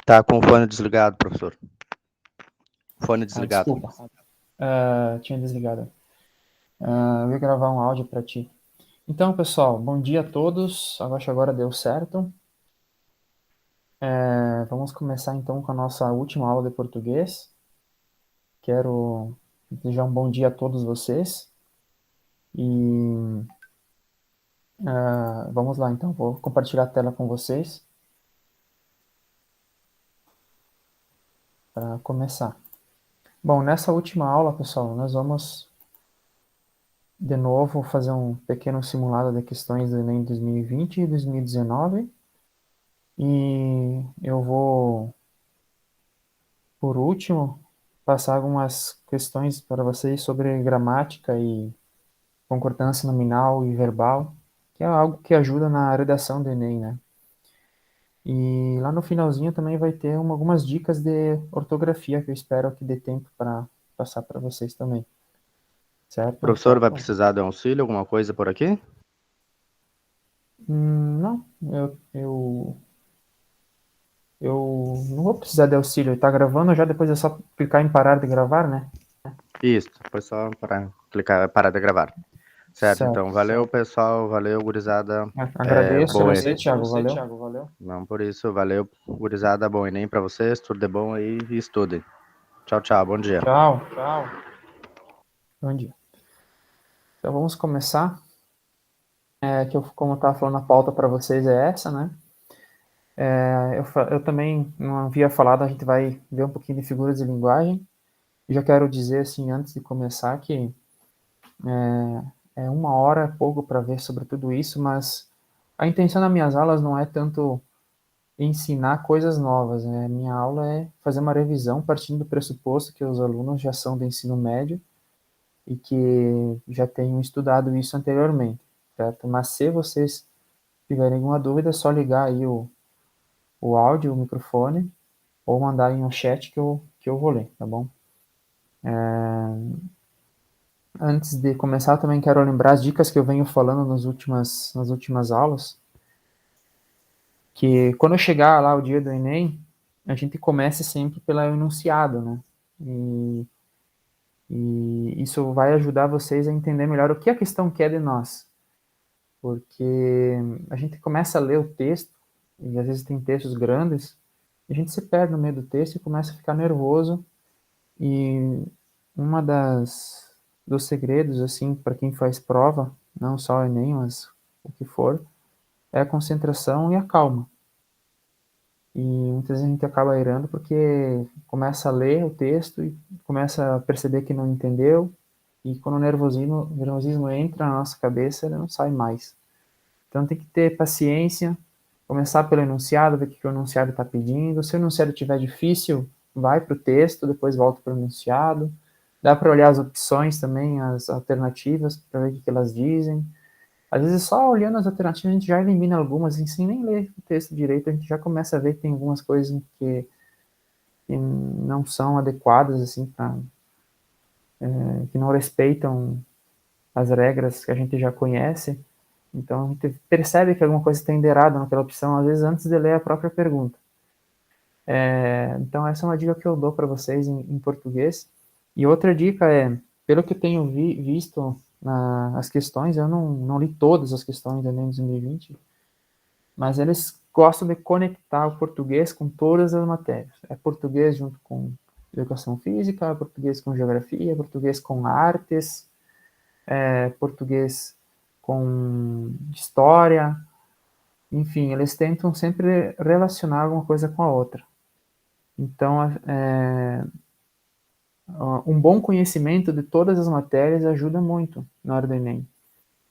Tá com o fone desligado, professor. Fone desligado. Desculpa. Tinha desligado. Eu ia gravar um áudio para ti. Então, pessoal, bom dia a todos. Acho que agora deu certo. Vamos começar então com a nossa última aula de português. Quero desejar um bom dia a todos vocês. E vamos lá então, vou compartilhar a tela com vocês para começar. Bom, nessa última aula, pessoal, nós vamos de novo fazer um pequeno simulado de questões do Enem 2020 e 2019. E eu vou, por último, passar algumas questões para vocês sobre gramática e concordância nominal e verbal, que é algo que ajuda na redação do Enem, né? E lá no finalzinho também vai ter algumas dicas de ortografia que eu espero que dê tempo para passar para vocês também, O certo? professor vai precisar de auxílio, alguma coisa por aqui? Não, eu não vou precisar de auxílio. Está gravando já, depois é só clicar em parar de gravar, né? Isso, foi só para clicar, parar de gravar. Certo, então, valeu, pessoal, valeu, gurizada. Agradeço a Bom você, Enem. Thiago, valeu. Não por isso, valeu, gurizada, bom Enem para vocês, tudo de bom aí e estudem. Tchau, tchau, bom dia. Tchau. Bom dia. Então vamos começar. Como eu estava falando, a pauta para vocês é essa, né? Eu também não havia falado, a gente vai ver um pouquinho de figuras de linguagem. Já quero dizer, assim, antes de começar, que é 1 hora, é pouco para ver sobre tudo isso, mas a intenção das minhas aulas não é tanto ensinar coisas novas, né? Minha aula é fazer uma revisão partindo do pressuposto que os alunos já são do ensino médio e que já tenham estudado isso anteriormente, certo? Mas se vocês tiverem alguma dúvida, é só ligar aí o áudio, o microfone, ou mandar em um chat que eu vou ler, tá bom? Antes de começar, também quero lembrar as dicas que eu venho falando nas últimas aulas, que quando chegar lá o dia do Enem, a gente comece sempre pelo enunciado, né? E, e isso vai ajudar vocês a entender melhor o que a questão quer de nós. Porque a gente começa a ler o texto, e às vezes tem textos grandes, e a gente se perde no meio do texto e começa a ficar nervoso. E uma dos segredos, assim, para quem faz prova, não só o Enem, mas o que for, é a concentração e a calma. E muitas vezes a gente acaba errando porque começa a ler o texto e começa a perceber que não entendeu, e quando o nervosismo entra na nossa cabeça, ele não sai mais. Então tem que ter paciência, começar pelo enunciado, ver o que o enunciado está pedindo. Se o enunciado estiver difícil, vai para o texto, depois volta para o enunciado. Dá para olhar as opções também, as alternativas, para ver o que elas dizem. Às vezes só olhando as alternativas a gente já elimina algumas, assim, sem nem ler o texto direito, a gente já começa a ver que tem algumas coisas que não são adequadas, assim, que não respeitam as regras que a gente já conhece. Então a gente percebe que alguma coisa está errada naquela opção, às vezes antes de ler a própria pergunta. Então essa é uma dica que eu dou para vocês em português. E outra dica é, pelo que eu tenho visto nas questões, eu não li todas as questões do Enem 2020, mas eles gostam de conectar o português com todas as matérias. É português junto com educação física, português com geografia, português com artes, português com história, enfim, eles tentam sempre relacionar alguma coisa com a outra. Então, um bom conhecimento de todas as matérias ajuda muito na hora do Enem.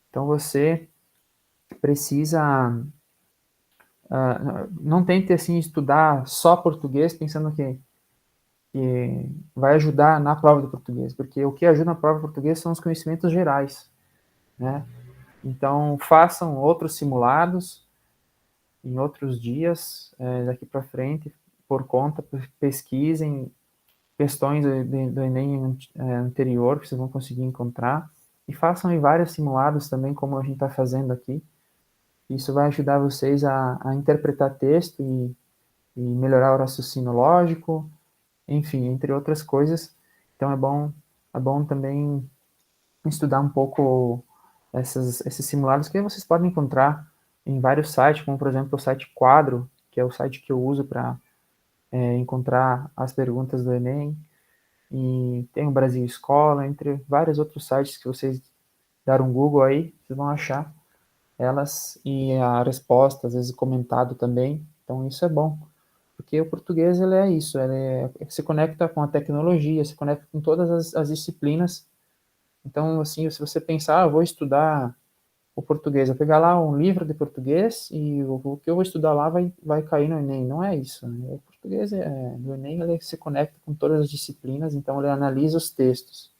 Então, você precisa, não tente assim estudar só português pensando que vai ajudar na prova de português, porque o que ajuda na prova de português são os conhecimentos gerais, né? Então, façam outros simulados em outros dias, daqui para frente, por conta, pesquisem questões do Enem anterior que vocês vão conseguir encontrar e façam em vários simulados também, como a gente está fazendo aqui. Isso vai ajudar vocês a interpretar texto e melhorar o raciocínio lógico, enfim, entre outras coisas. Então é bom também estudar um pouco esses simulados que vocês podem encontrar em vários sites, como por exemplo o site Quadro, que é o site que eu uso para encontrar as perguntas do Enem, e tem o Brasil Escola, entre vários outros sites que vocês deram um Google aí, vocês vão achar elas e a resposta, às vezes comentado também. Então isso é bom, porque o português ele é isso, se conecta com a tecnologia, se conecta com todas as disciplinas. Então, assim, se você pensar, eu vou estudar o português, eu pegar lá um livro de português e o que eu vou estudar lá vai cair no Enem. Não é isso, né? O português do Enem ele se conecta com todas as disciplinas, então ele analisa os textos.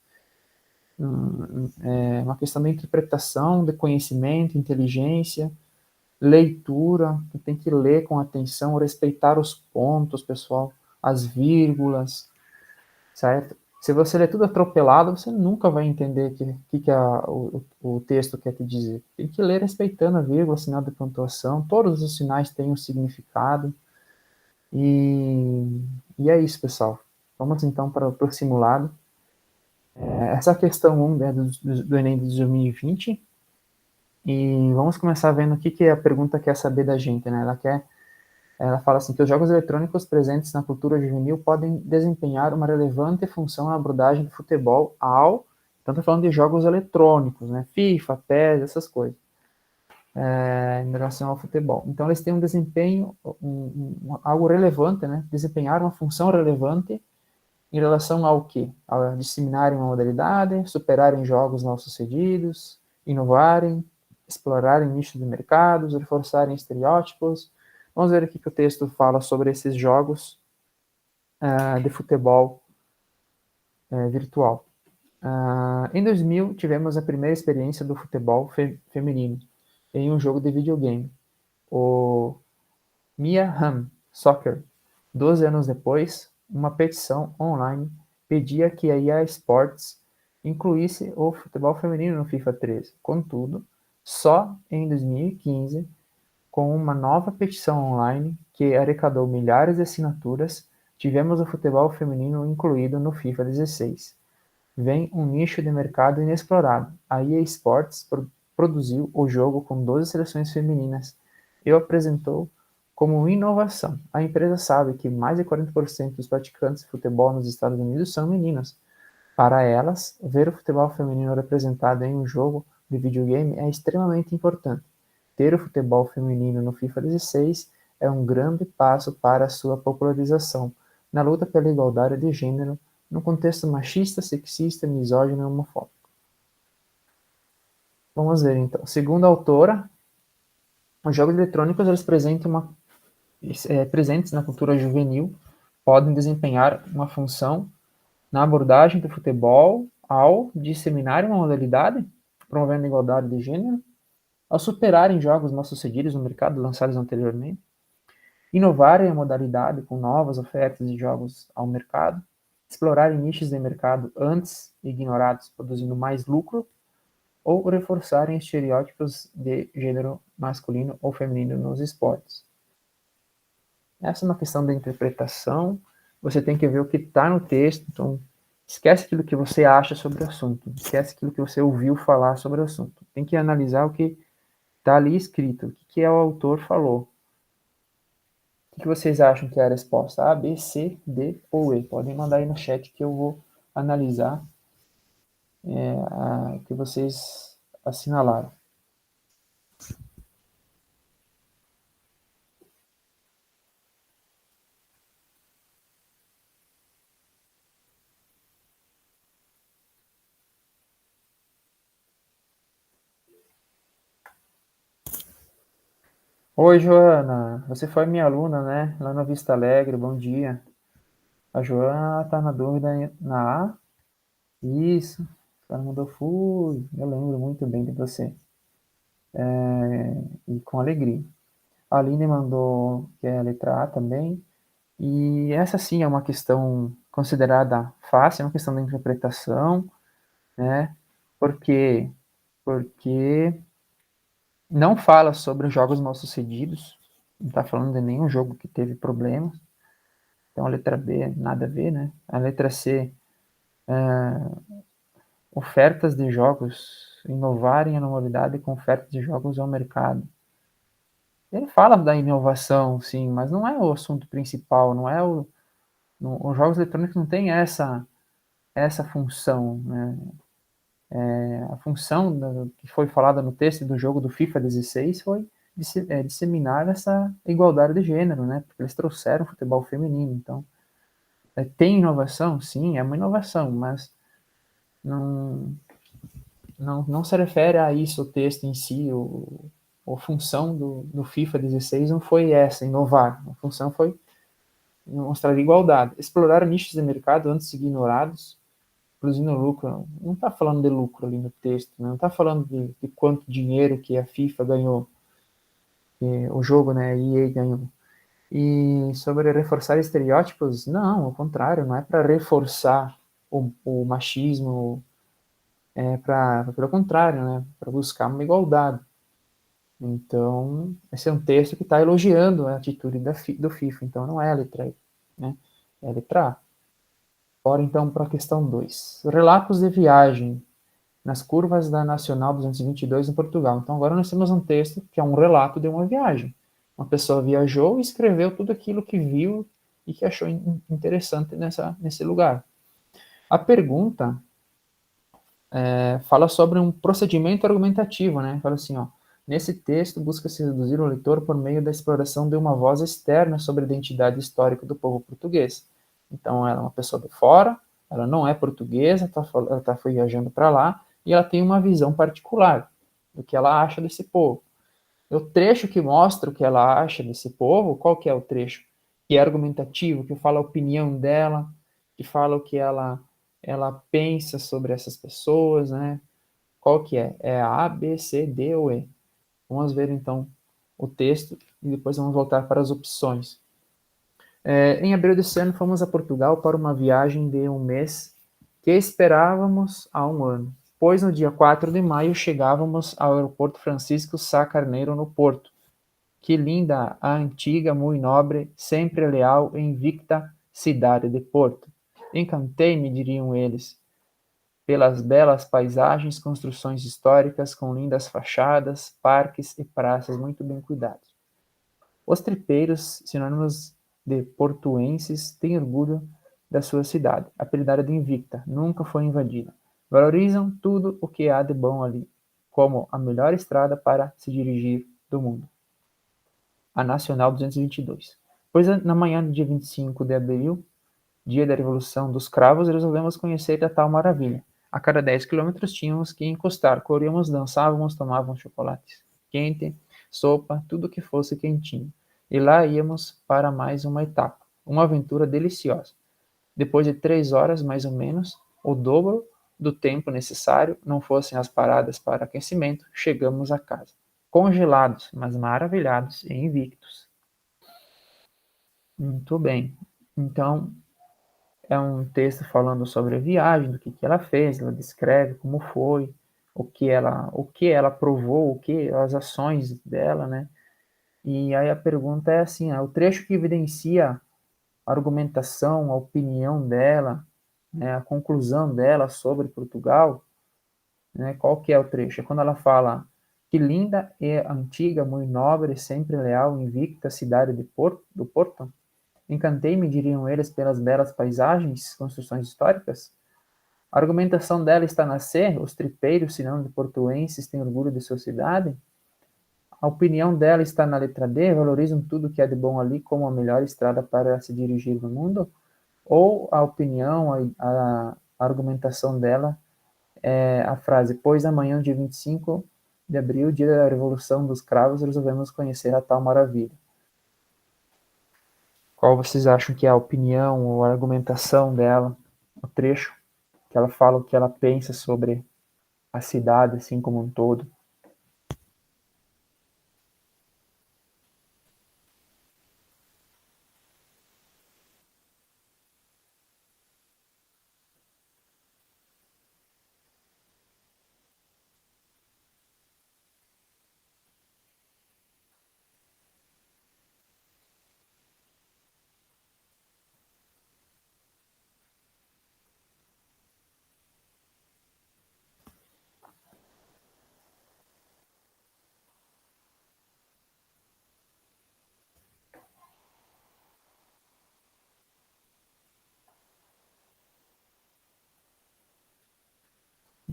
É uma questão de interpretação, de conhecimento, inteligência, leitura, tu tem que ler com atenção, respeitar os pontos, pessoal, as vírgulas, certo? Se você ler tudo atropelado, você nunca vai entender o texto quer te dizer. Tem que ler respeitando a vírgula, sinal de pontuação, todos os sinais têm um significado, e é isso, pessoal. Vamos então para o simulado. Essa questão 1 né, do Enem de 2020, e vamos começar vendo o que a pergunta quer saber da gente, né? Ela fala assim que os jogos eletrônicos presentes na cultura juvenil podem desempenhar uma relevante função na abordagem do futebol então estou falando de jogos eletrônicos, né? FIFA, PES, essas coisas, em relação ao futebol. Então eles têm um desempenho, algo relevante, né? Desempenhar uma função relevante em relação ao quê? A disseminarem uma modalidade, superarem jogos mal sucedidos, inovarem, explorarem nichos de mercados, reforçarem estereótipos. Vamos ver aqui que o texto fala sobre esses jogos de futebol virtual. Em 2000, tivemos a primeira experiência do futebol feminino em um jogo de videogame, o Mia Hamm Soccer. 12 anos depois, uma petição online pedia que a EA Sports incluísse o futebol feminino no FIFA 13. Contudo, só em 2015, com uma nova petição online que arrecadou milhares de assinaturas, tivemos o futebol feminino incluído no FIFA 16. Vem um nicho de mercado inexplorado. A EA Sports produziu o jogo com 12 seleções femininas e o apresentou como inovação. A empresa sabe que mais de 40% dos praticantes de futebol nos Estados Unidos são meninas. Para elas, ver o futebol feminino representado em um jogo de videogame é extremamente importante. Ter o futebol feminino no FIFA 16 é um grande passo para a sua popularização na luta pela igualdade de gênero num contexto machista, sexista, misógino e homofóbico. Vamos ver então. Segundo a autora, os jogos eletrônicos eles presentes na cultura juvenil podem desempenhar uma função na abordagem do futebol ao disseminar uma modalidade, promovendo a igualdade de gênero, ao superarem jogos mal sucedidos no mercado lançados anteriormente, inovarem a modalidade com novas ofertas de jogos ao mercado, explorarem nichos de mercado antes ignorados, produzindo mais lucro, ou reforçarem estereótipos de gênero masculino ou feminino nos esportes. Essa é uma questão da interpretação, você tem que ver o que está no texto, então esquece aquilo que você acha sobre o assunto, esquece aquilo que você ouviu falar sobre o assunto. Tem que analisar o que está ali escrito, o que o autor falou. O que vocês acham que é a resposta? A, B, C, D ou E? Podem mandar aí no chat que eu vou analisar o que vocês assinalaram. Oi, Joana. Você foi minha aluna, né? Lá na Vista Alegre. Bom dia. A Joana tá na dúvida na A. Isso. Ela mandou fui. Eu lembro muito bem de você. E com alegria. A Aline mandou que é a letra A também. E essa sim é uma questão considerada fácil, é uma questão da interpretação, né? Por quê? Porque não fala sobre jogos mal-sucedidos, não está falando de nenhum jogo que teve problemas. Então a letra B, nada a ver, né? A letra C, ofertas de jogos, inovarem a novidade com ofertas de jogos ao mercado. Ele fala da inovação, sim, mas não é o assunto principal, não é os jogos eletrônicos não tem essa função, né? A função que foi falada no texto do jogo do FIFA 16 foi disseminar essa igualdade de gênero, né? Porque eles trouxeram o futebol feminino. Então, tem inovação? Sim, é uma inovação, mas não, não se refere a isso o texto em si. A função do FIFA 16 não foi essa, inovar. A função foi mostrar igualdade, explorar nichos de mercado antes ignorados, produzindo lucro. Não está falando de lucro ali no texto, né? Não está falando de quanto dinheiro que a FIFA ganhou, que o jogo, né, a EA ganhou. E sobre reforçar estereótipos, não, ao contrário, não é para reforçar o machismo, pelo contrário, né, para buscar uma igualdade. Então, esse é um texto que está elogiando a atitude do FIFA, então não é a letra E, né, é a letra A. Bora então para a questão 2. Relatos de viagem nas curvas da Nacional 222 em Portugal. Então agora nós temos um texto que é um relato de uma viagem. Uma pessoa viajou e escreveu tudo aquilo que viu e que achou interessante nesse lugar. A pergunta fala sobre um procedimento argumentativo, né? Fala assim, ó, nesse texto busca-se reduzir o leitor por meio da exploração de uma voz externa sobre a identidade histórica do povo português. Então ela é uma pessoa de fora, ela não é portuguesa, ela tá viajando para lá e ela tem uma visão particular do que ela acha desse povo. O trecho que mostra o que ela acha desse povo, qual que é o trecho? Que é argumentativo, que fala a opinião dela, que fala o que ela pensa sobre essas pessoas, né? Qual que é? É a, B, C, D ou E? Vamos ver então o texto e depois vamos voltar para as opções. Em abril desse ano fomos a Portugal para uma viagem de um mês que esperávamos há um ano, pois no dia 4 de maio chegávamos ao aeroporto Francisco Sá Carneiro no Porto. Que linda a antiga, muito nobre, sempre leal e invicta cidade de Porto. Encantei-me, diriam eles, pelas belas paisagens, construções históricas com lindas fachadas, parques e praças muito bem cuidados. Os tripeiros, sinônimos de portuenses, têm orgulho da sua cidade, apelidada de Invicta, nunca foi invadida. Valorizam tudo o que há de bom ali, como a melhor estrada para se dirigir do mundo, a Nacional 222. Pois na manhã do dia 25 de abril, dia da Revolução dos Cravos, resolvemos conhecer a tal maravilha. A cada 10 quilômetros tínhamos que encostar, corríamos, dançávamos, tomávamos chocolates quente, sopa, tudo que fosse quentinho. E lá íamos para mais uma etapa, uma aventura deliciosa. Depois de 3 horas, mais ou menos, o dobro do tempo necessário, não fossem as paradas para aquecimento, chegamos a casa. Congelados, mas maravilhados e invictos. Muito bem. Então, é um texto falando sobre a viagem, do que ela fez, ela descreve como foi, o que ela provou, as ações dela, né? E aí a pergunta é assim, o trecho que evidencia a argumentação, a opinião dela, né, a conclusão dela sobre Portugal, né, qual que é o trecho? É quando ela fala que linda e antiga, muito nobre, sempre leal, invicta cidade do Porto, encantei-me, diriam eles, pelas belas paisagens, construções históricas. A argumentação dela está na C, os tripeiros, sinônimo de portuenses, têm orgulho de sua cidade. A opinião dela está na letra D, valorizam tudo que é de bom ali como a melhor estrada para se dirigir no mundo. Ou a opinião, a argumentação dela é a frase, pois amanhã, dia 25 de abril, dia da Revolução dos Cravos, resolvemos conhecer a tal maravilha. Qual vocês acham que é a opinião ou a argumentação dela, o trecho que ela fala o que ela pensa sobre a cidade, assim como um todo?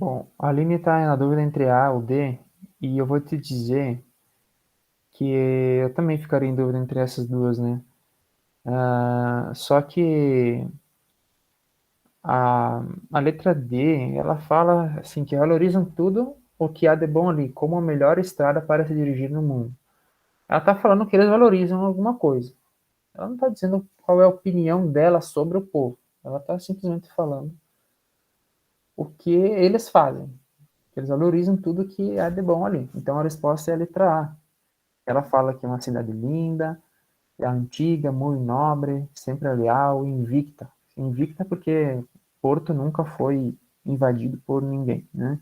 Bom, a Aline está na dúvida entre A ou D, e eu vou te dizer que eu também ficaria em dúvida entre essas duas, né? Só que a, a letra D, ela fala assim que valorizam tudo o que há de bom ali, como a melhor estrada para se dirigir no mundo. Ela está falando que eles valorizam alguma coisa. Ela não está dizendo qual é a opinião dela sobre o povo. Ela está simplesmente falando o que eles fazem. Eles valorizam tudo que há de bom ali. Então a resposta é a letra A. Ela fala que é uma cidade linda, é antiga, muito nobre, sempre leal e invicta. Invicta porque Porto nunca foi invadido por ninguém, né?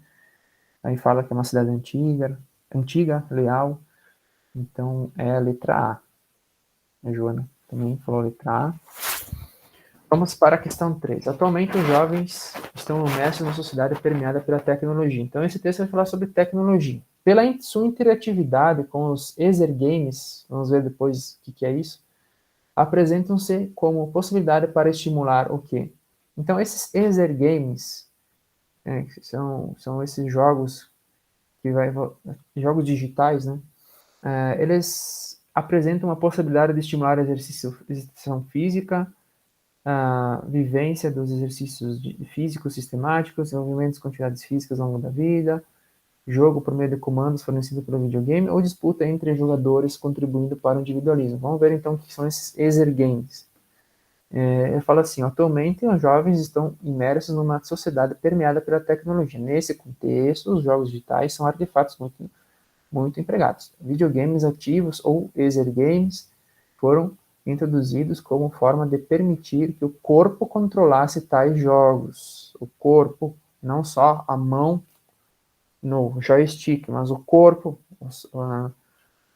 Aí fala que é uma cidade antiga, leal. Então é a letra A. A Joana também falou a letra A. Vamos para a questão 3. Atualmente, os jovens estão imersos numa sociedade permeada pela tecnologia. Então, esse texto vai falar sobre tecnologia. Pela sua interatividade com os Games, vamos ver depois o que é isso, apresentam-se como possibilidade para estimular o quê? Então, esses Games são esses jogos jogos digitais, né? Eles apresentam uma possibilidade de estimular exercício física, a vivência dos exercícios físicos sistemáticos, desenvolvimento de quantidades físicas ao longo da vida, jogo por meio de comandos fornecido pelo videogame ou disputa entre jogadores contribuindo para o individualismo. Vamos ver então o que são esses exergames. Ele fala assim, atualmente os jovens estão imersos numa sociedade permeada pela tecnologia. Nesse contexto, os jogos digitais são artefatos muito empregados. Videogames ativos ou exergames foram introduzidos como forma de permitir que o corpo controlasse tais jogos. O corpo, não só a mão no joystick, mas o corpo,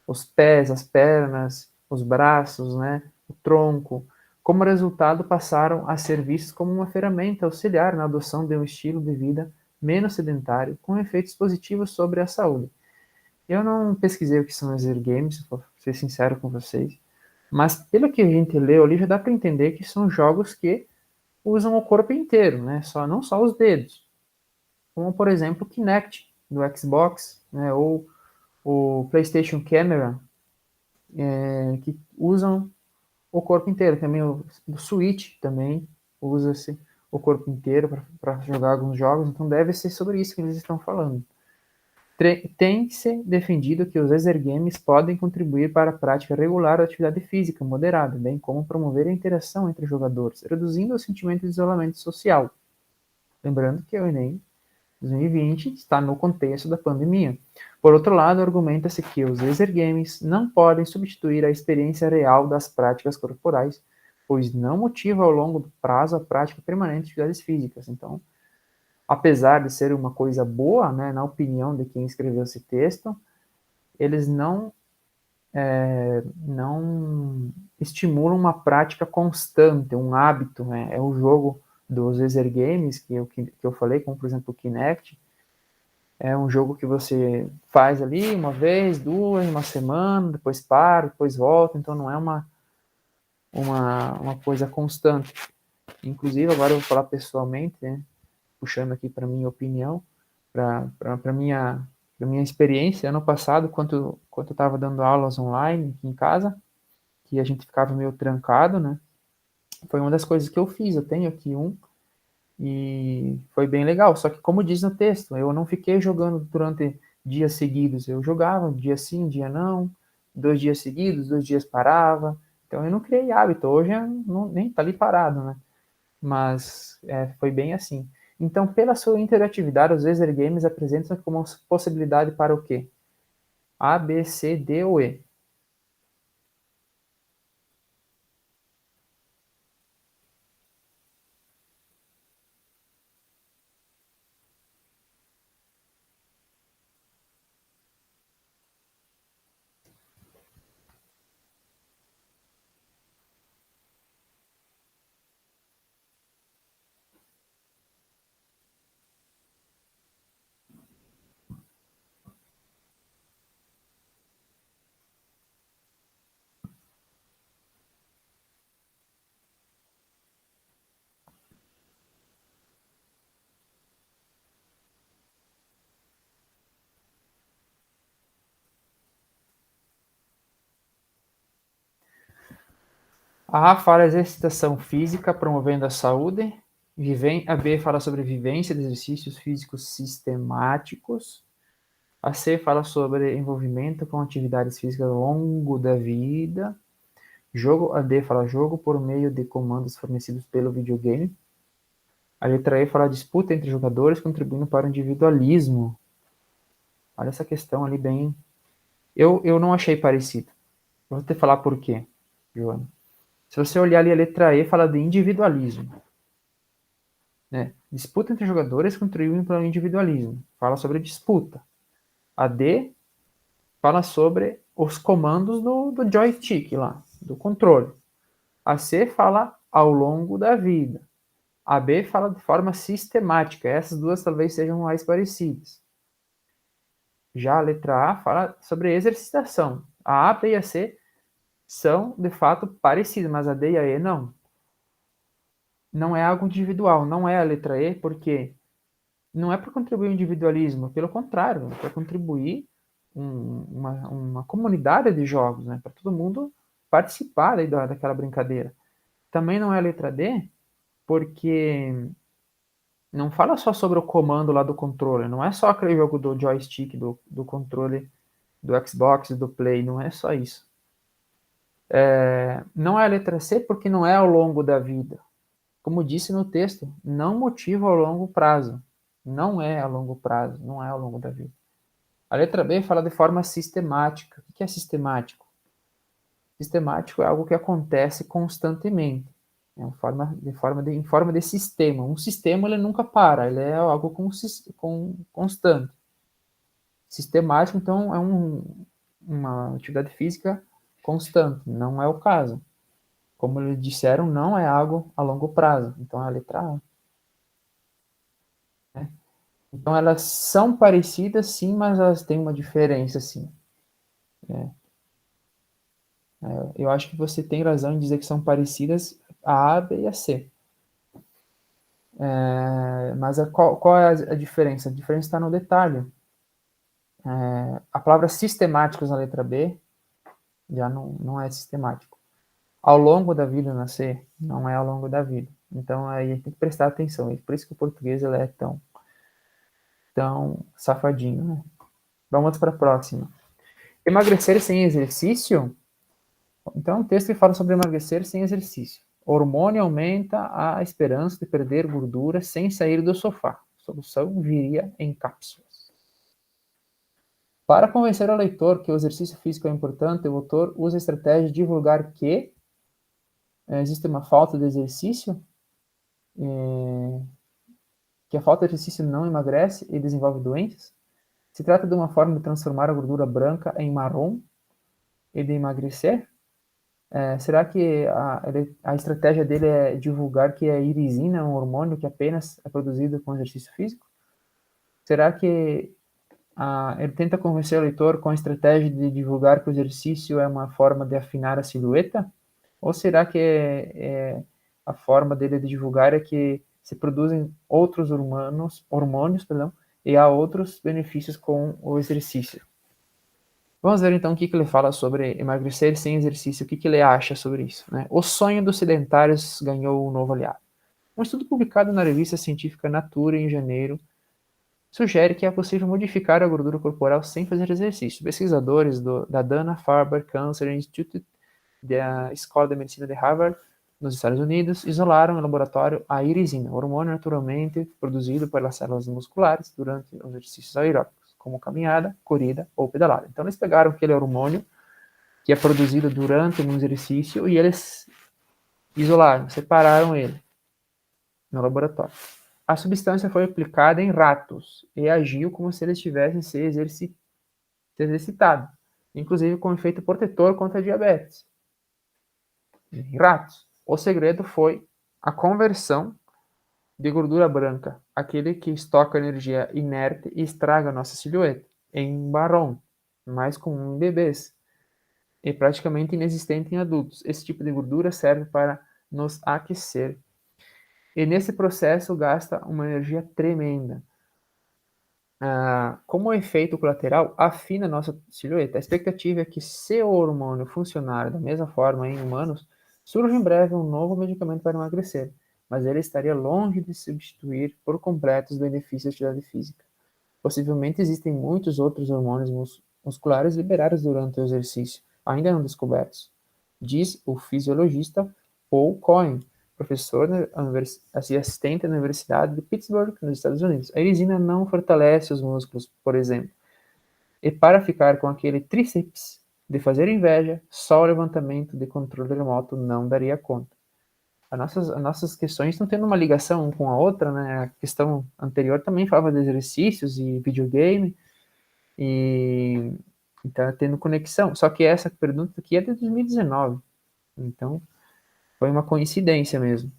os pés, as pernas, os braços, né, o tronco. Como resultado, passaram a ser vistos como uma ferramenta auxiliar na adoção de um estilo de vida menos sedentário, com efeitos positivos sobre a saúde. Eu não pesquisei o que são laser games, vou ser sincero com vocês, mas pelo que a gente leu ali já dá para entender que são jogos que usam o corpo inteiro, né? Não só os dedos. Como por exemplo o Kinect do Xbox, né? Ou o PlayStation Camera, que usam o corpo inteiro. Também o Switch também usa-se o corpo inteiro para jogar alguns jogos. Então deve ser sobre isso que eles estão falando. Tem-se defendido que os exergames podem contribuir para a prática regular da atividade física moderada, bem como promover a interação entre jogadores, reduzindo o sentimento de isolamento social. Lembrando que o Enem 2020 está no contexto da pandemia. Por outro lado, argumenta-se que os exergames não podem substituir a experiência real das práticas corporais, pois não motiva ao longo do prazo a prática permanente de atividades físicas. Então, apesar de ser uma coisa boa, né, na opinião de quem escreveu esse texto, eles não estimulam uma prática constante, um hábito. Né? É o jogo dos exergames que eu falei, como por exemplo o Kinect, é um jogo que você faz ali uma vez, duas, uma semana, depois para, depois volta, então não é uma coisa constante. Inclusive, agora eu vou falar pessoalmente, né? Puxando aqui para minha opinião, para minha experiência, ano passado, quando eu estava dando aulas online aqui em casa, que a gente ficava meio trancado, né? Foi uma das coisas que eu fiz. Eu tenho aqui um e foi bem legal. Só que, como diz no texto, eu não fiquei jogando durante dias seguidos. Eu jogava dia sim, dia não, 2 dias seguidos, 2 dias parava. Então eu não criei hábito. Hoje nem tá ali parado, né? Mas foi bem assim. Então, pela sua interatividade, os laser games apresentam como possibilidade para o quê? A, B, C, D ou E? A fala exercitação física promovendo a saúde. A B fala sobre vivência de exercícios físicos sistemáticos. A C fala sobre envolvimento com atividades físicas ao longo da vida. A D fala jogo por meio de comandos fornecidos pelo videogame. A letra E fala disputa entre jogadores contribuindo para o individualismo. Olha essa questão ali bem... Eu não achei parecido. Eu vou te falar por quê, Joana. Se você olhar ali a letra E, fala de individualismo. Né? Disputa entre jogadores contribuindo para o individualismo. Fala sobre disputa. A D fala sobre os comandos do joystick lá, do controle. A C fala ao longo da vida. A B fala de forma sistemática. Essas duas talvez sejam mais parecidas. Já a letra A fala sobre exercitação. A B e a C são, de fato, parecidas, mas a D e a E não. Não é algo individual, não é a letra E, porque não é para contribuir o individualismo, pelo contrário, é para contribuir uma comunidade de jogos, né, para todo mundo participar daquela brincadeira. Também não é a letra D, porque não fala só sobre o comando lá do controle, não é só aquele jogo do joystick, do controle do Xbox, do Play, não é só isso. Não é a letra C porque não é ao longo da vida. Como disse no texto, não motiva ao longo prazo. Não é a longo prazo, não é ao longo da vida. A letra B fala de forma sistemática. O que é sistemático? Sistemático é algo que acontece constantemente. É em forma de sistema. Um sistema ele nunca para, ele é algo constante. Sistemático, então, é uma atividade física constante. Não é o caso. Como eles disseram, não é algo a longo prazo. Então, é a letra A. Né? Então, elas são parecidas, sim, mas elas têm uma diferença, sim. Eu acho que você tem razão em dizer que são parecidas a B e a C. Mas qual é a diferença? A diferença está no detalhe. A palavra sistemáticos na letra B já não é sistemático. Ao longo da vida na C, não é ao longo da vida. Então, aí tem que prestar atenção. E por isso que o português ele é tão safadinho. Né? Vamos para a próxima. Emagrecer sem exercício? Então, um texto que fala sobre emagrecer sem exercício. O hormônio aumenta a esperança de perder gordura sem sair do sofá. A solução viria em cápsulas. Para convencer o leitor que o exercício físico é importante, o autor usa a estratégia de divulgar que existe uma falta de exercício, que a falta de exercício não emagrece e desenvolve doenças. Se trata de uma forma de transformar a gordura branca em marrom e de emagrecer. Será que a estratégia dele é divulgar que a irisina é um hormônio que apenas é produzido com exercício físico? Será que ele tenta convencer o leitor com a estratégia de divulgar que o exercício é uma forma de afinar a silhueta? Ou será que a forma dele de divulgar é que se produzem outros hormônios, e há outros benefícios com o exercício? Vamos ver então o que ele fala sobre emagrecer sem exercício, o que ele acha sobre isso. Né? O sonho dos sedentários ganhou um novo aliado. Um estudo publicado na revista científica Nature em janeiro sugere que é possível modificar a gordura corporal sem fazer exercício. Pesquisadores da Dana-Farber Cancer Institute da Escola de Medicina de Harvard, nos Estados Unidos, isolaram em laboratório a irisina, hormônio naturalmente produzido pelas células musculares durante os exercícios aeróbicos, como caminhada, corrida ou pedalada. Então, eles pegaram aquele hormônio que é produzido durante um exercício e eles isolaram, separaram ele no laboratório. A substância foi aplicada em ratos e agiu como se eles tivessem se exercitado, inclusive com efeito protetor contra a diabetes. Em ratos. O segredo foi a conversão de gordura branca, aquele que estoca energia inerte e estraga a nossa silhueta, em marrom, mais comum em bebês, e praticamente inexistente em adultos. Esse tipo de gordura serve para nos aquecer. E nesse processo gasta uma energia tremenda. Como efeito colateral, afina a nossa silhueta. A expectativa é que se o hormônio funcionar da mesma forma em humanos, Surge em breve um novo medicamento para emagrecer, mas ele estaria longe de substituir por completo os benefícios da atividade física. Possivelmente existem muitos outros hormônios musculares liberados durante o exercício, ainda não descobertos, diz o fisiologista Paul Cohen, professor e assistente na Universidade de Pittsburgh, nos Estados Unidos. A irisina não fortalece os músculos, por exemplo, e para ficar com aquele tríceps de fazer inveja, só o levantamento de controle remoto não daria conta. As nossas questões estão tendo uma ligação com a outra, né? A questão anterior também falava de exercícios e videogame, e está tendo conexão. Só que essa pergunta aqui é de 2019, então foi uma coincidência mesmo.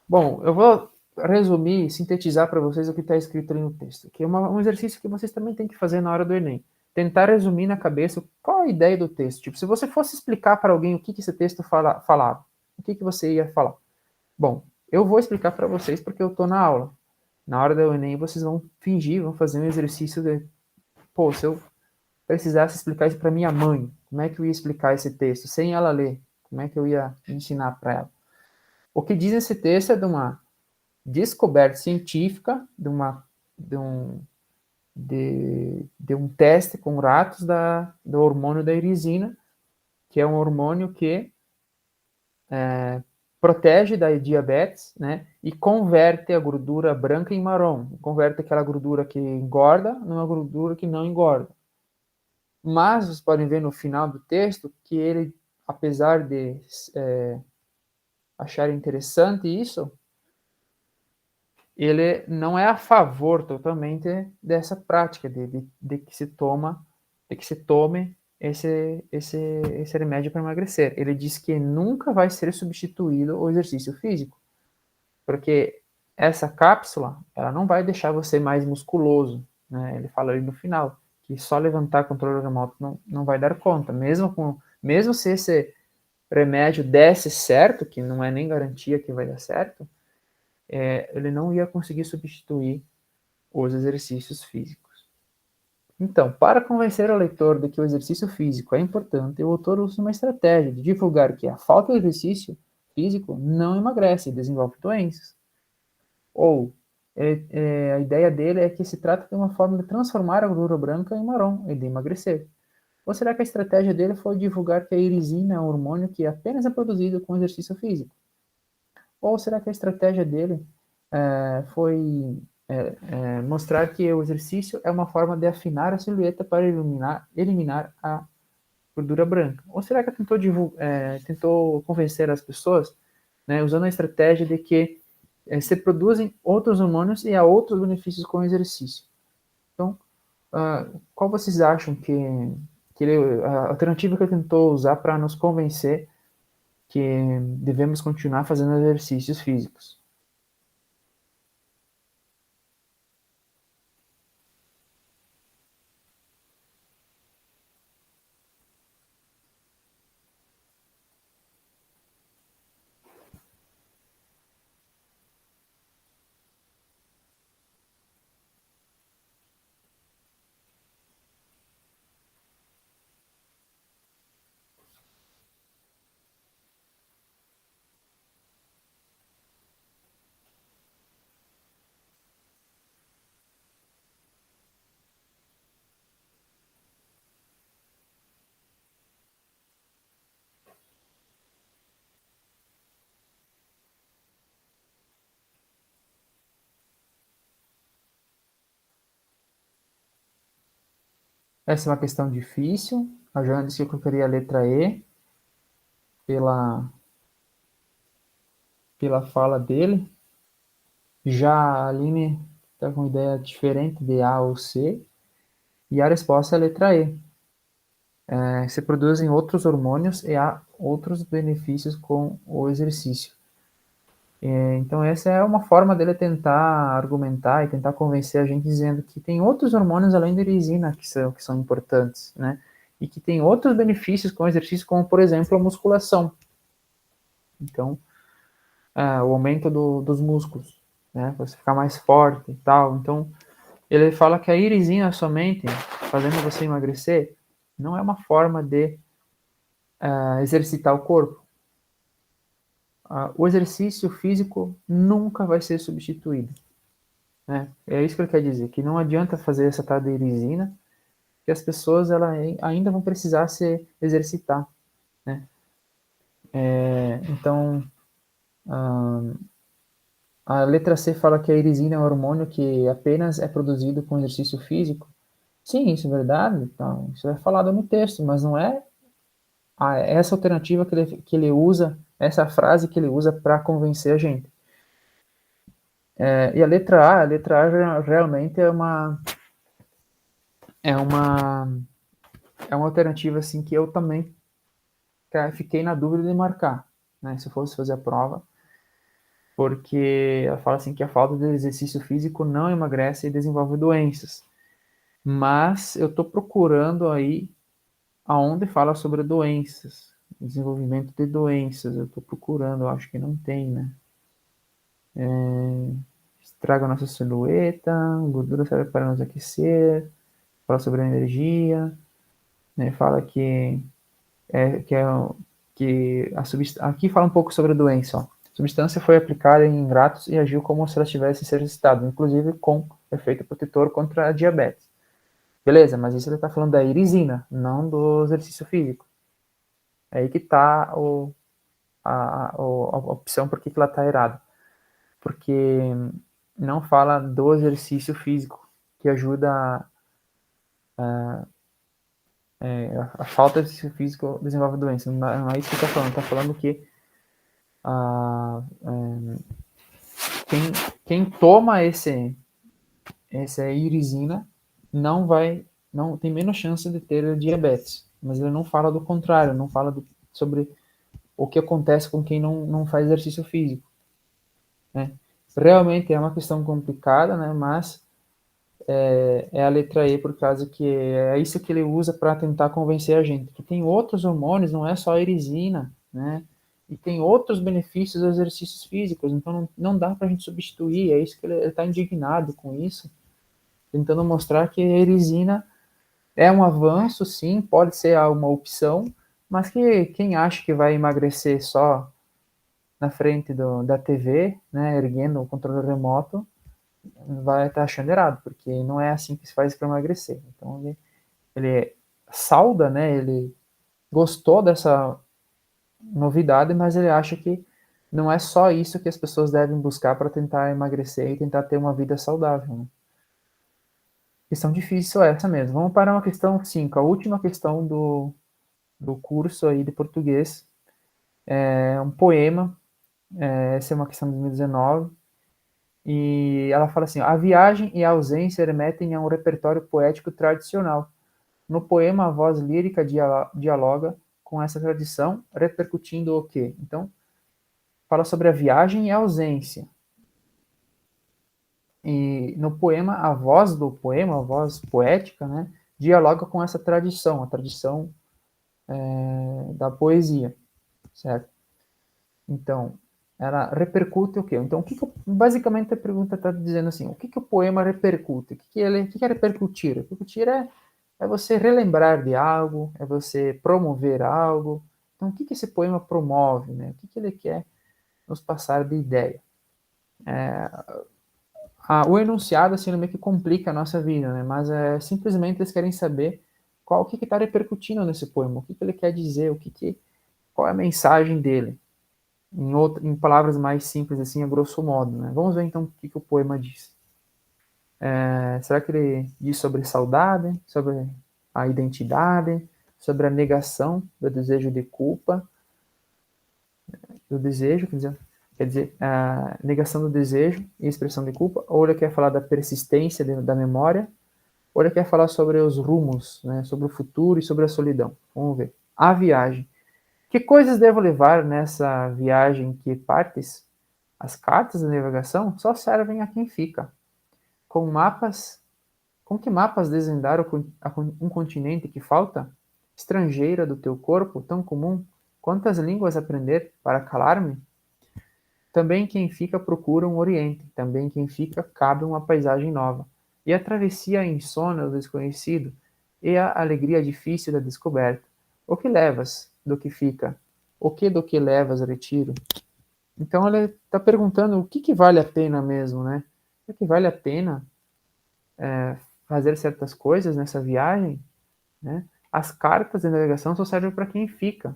Bom, eu vou resumir, sintetizar para vocês o que está escrito ali no texto, que é um exercício que vocês também têm que fazer na hora do Enem. Tentar resumir na cabeça qual a ideia do texto. Tipo, se você fosse explicar para alguém o que esse texto falava, o que você ia falar? Bom, eu vou explicar para vocês porque eu estou na aula. Na hora do Enem, vocês vão fingir, vão fazer um exercício de... Pô, se eu precisasse explicar isso para minha mãe, como é que eu ia explicar esse texto sem ela ler? Como é que eu ia ensinar para ela? O que diz esse texto é de uma descoberta científica, de um teste com ratos do hormônio da irisina, que é um hormônio que protege da diabetes, né, e converte a gordura branca em marrom, converte aquela gordura que engorda numa gordura que não engorda. Mas vocês podem ver no final do texto que ele, apesar de achar interessante isso, ele não é a favor totalmente dessa prática de que se tome esse remédio para emagrecer. Ele diz que nunca vai ser substituído o exercício físico, porque essa cápsula, ela não vai deixar você mais musculoso, né? Ele fala ali no final que só levantar controle remoto não vai dar conta, mesmo se esse remédio desse certo, que não é nem garantia que vai dar certo, ele não ia conseguir substituir os exercícios físicos. Então, para convencer o leitor de que o exercício físico é importante, o autor usa uma estratégia de divulgar que a falta de exercício físico não emagrece e desenvolve doenças. Ou, a ideia dele é que se trata de uma forma de transformar a gordura branca em marrom e de emagrecer. Ou será que a estratégia dele foi divulgar que a irisina é um hormônio que apenas é produzido com exercício físico? Ou será que a estratégia dele foi mostrar que o exercício é uma forma de afinar a silhueta para eliminar a gordura branca? Ou será que tentou convencer as pessoas, né, usando a estratégia de que se produzem outros hormônios e há outros benefícios com o exercício? Então, qual vocês acham a alternativa que ele tentou usar para nos convencer que devemos continuar fazendo exercícios físicos? Essa é uma questão difícil. A Joana disse que eu colocaria a letra E pela fala dele. Já a Aline está com ideia diferente de A ou C. E a resposta é a letra E. Se produzem outros hormônios e há outros benefícios com o exercício. Então essa é uma forma dele tentar argumentar e tentar convencer a gente dizendo que tem outros hormônios além da irisina que são importantes, né? E que tem outros benefícios com o exercício, como por exemplo a musculação. Então, o aumento dos músculos, né? Você ficar mais forte e tal. Então, ele fala que a irisina somente, fazendo você emagrecer, não é uma forma de exercitar o corpo. o exercício físico nunca vai ser substituído. Né? É isso que ele quer dizer, que não adianta fazer essa tal de irisina, que as pessoas ainda vão precisar se exercitar. Né? Então, a letra C fala que a irisina é um hormônio que apenas é produzido com exercício físico. Sim, isso é verdade, então, isso é falado no texto, mas não é essa alternativa que ele usa, essa frase que ele usa para convencer a gente. E a letra A realmente é uma, é uma alternativa assim que eu também fiquei na dúvida de marcar, né, se eu fosse fazer a prova, porque ela fala assim que a falta de exercício físico não emagrece e desenvolve doenças. Mas eu estou procurando aí aonde fala sobre doenças, desenvolvimento de doenças. Eu estou procurando, eu acho que não tem, né? Estraga a nossa silhueta, gordura serve para nos aquecer, fala sobre a energia, né? Fala é, que, é, que aqui fala um pouco sobre a doença, ó. A substância foi aplicada em ratos e agiu como se ela tivesse se exercitado, inclusive com efeito protetor contra a diabetes. Beleza, mas isso ele está falando da irisina, não do exercício físico. É aí que está a opção por que ela está errada. Porque não fala do exercício físico, que ajuda a falta de exercício físico desenvolve doença. Não é isso que está falando. Está falando que quem toma essa irisina não tem menos chance de ter diabetes. Mas ele não fala do contrário, não fala sobre o que acontece com quem não faz exercício físico. Né? Realmente é uma questão complicada, né? Mas é a letra E por causa que é isso que ele usa para tentar convencer a gente. Que tem outros hormônios, não é só a irisina, né? E tem outros benefícios dos exercícios físicos, então não dá para a gente substituir. É isso que ele está indignado com isso, tentando mostrar que a irisina é um avanço, sim, pode ser uma opção, mas que quem acha que vai emagrecer só na frente da TV, né, erguendo o controle remoto, vai estar achando errado, porque não é assim que se faz para emagrecer. Então ele sauda, né, ele gostou dessa novidade, mas ele acha que não é só isso que as pessoas devem buscar para tentar emagrecer e tentar ter uma vida saudável. Né? Questão difícil é essa mesmo. Vamos para uma questão 5, a última questão do curso aí de português. É um poema, essa é uma questão de 2019, e ela fala assim: a viagem e a ausência remetem a um repertório poético tradicional. No poema, a voz lírica dialoga com essa tradição, repercutindo o quê? Então, fala sobre a viagem e a ausência. E no poema, a voz do poema, a voz poética, né, dialoga com essa tradição, a tradição da poesia, certo? Então, ela repercute o quê? Então, basicamente a pergunta está dizendo assim, o que o poema repercute? O que é repercutir? Repercutir é você relembrar de algo, é você promover algo. Então, o que esse poema promove? Né? O que ele quer nos passar de ideia? O enunciado, assim, meio que complica a nossa vida, né? Mas simplesmente eles querem saber o que está repercutindo nesse poema, o que ele quer dizer, qual é a mensagem dele. Em palavras mais simples, assim, a grosso modo. Né? Vamos ver então o que o poema diz. Será que ele diz sobre saudade, sobre a identidade, sobre a negação do desejo de culpa, do desejo, quer dizer, a negação do desejo e expressão de culpa, ou ele quer falar da persistência da memória, ou ele quer falar sobre os rumos, né, sobre o futuro e sobre a solidão. Vamos ver. A viagem. Que coisas devo levar nessa viagem que partes? As cartas da navegação só servem a quem fica. Com que mapas desvendar um continente que falta? Estrangeira do teu corpo, tão comum? Quantas línguas aprender para calar-me? Também quem fica procura um oriente, também quem fica cabe uma paisagem nova. E a travessia insona do desconhecido, e a alegria difícil da descoberta. O que levas do que fica? O que do que levas retiro? Então ele está perguntando o que vale a pena mesmo, né? Será que vale a pena fazer certas coisas nessa viagem, né? As cartas de navegação só servem para quem fica.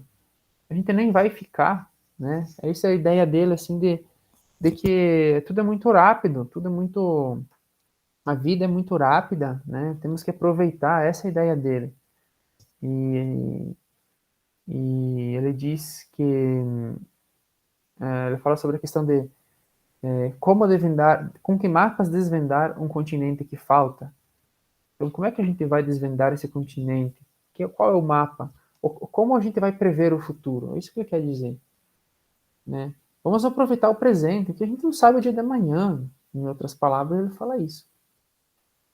A gente nem vai ficar, né? Essa é a ideia dele, assim, de que tudo é muito rápido, tudo é muito... A vida é muito rápida, né? Temos que aproveitar, essa é a ideia dele. E, e ele diz que... ele fala sobre a questão de como desvendar, com que mapas desvendar um continente que falta. Então, como é que a gente vai desvendar esse continente? Qual é o mapa? Como a gente vai prever o futuro? É isso que ele quer dizer, né? Vamos aproveitar o presente, que a gente não sabe o dia de amanhã. Em outras palavras, ele fala isso.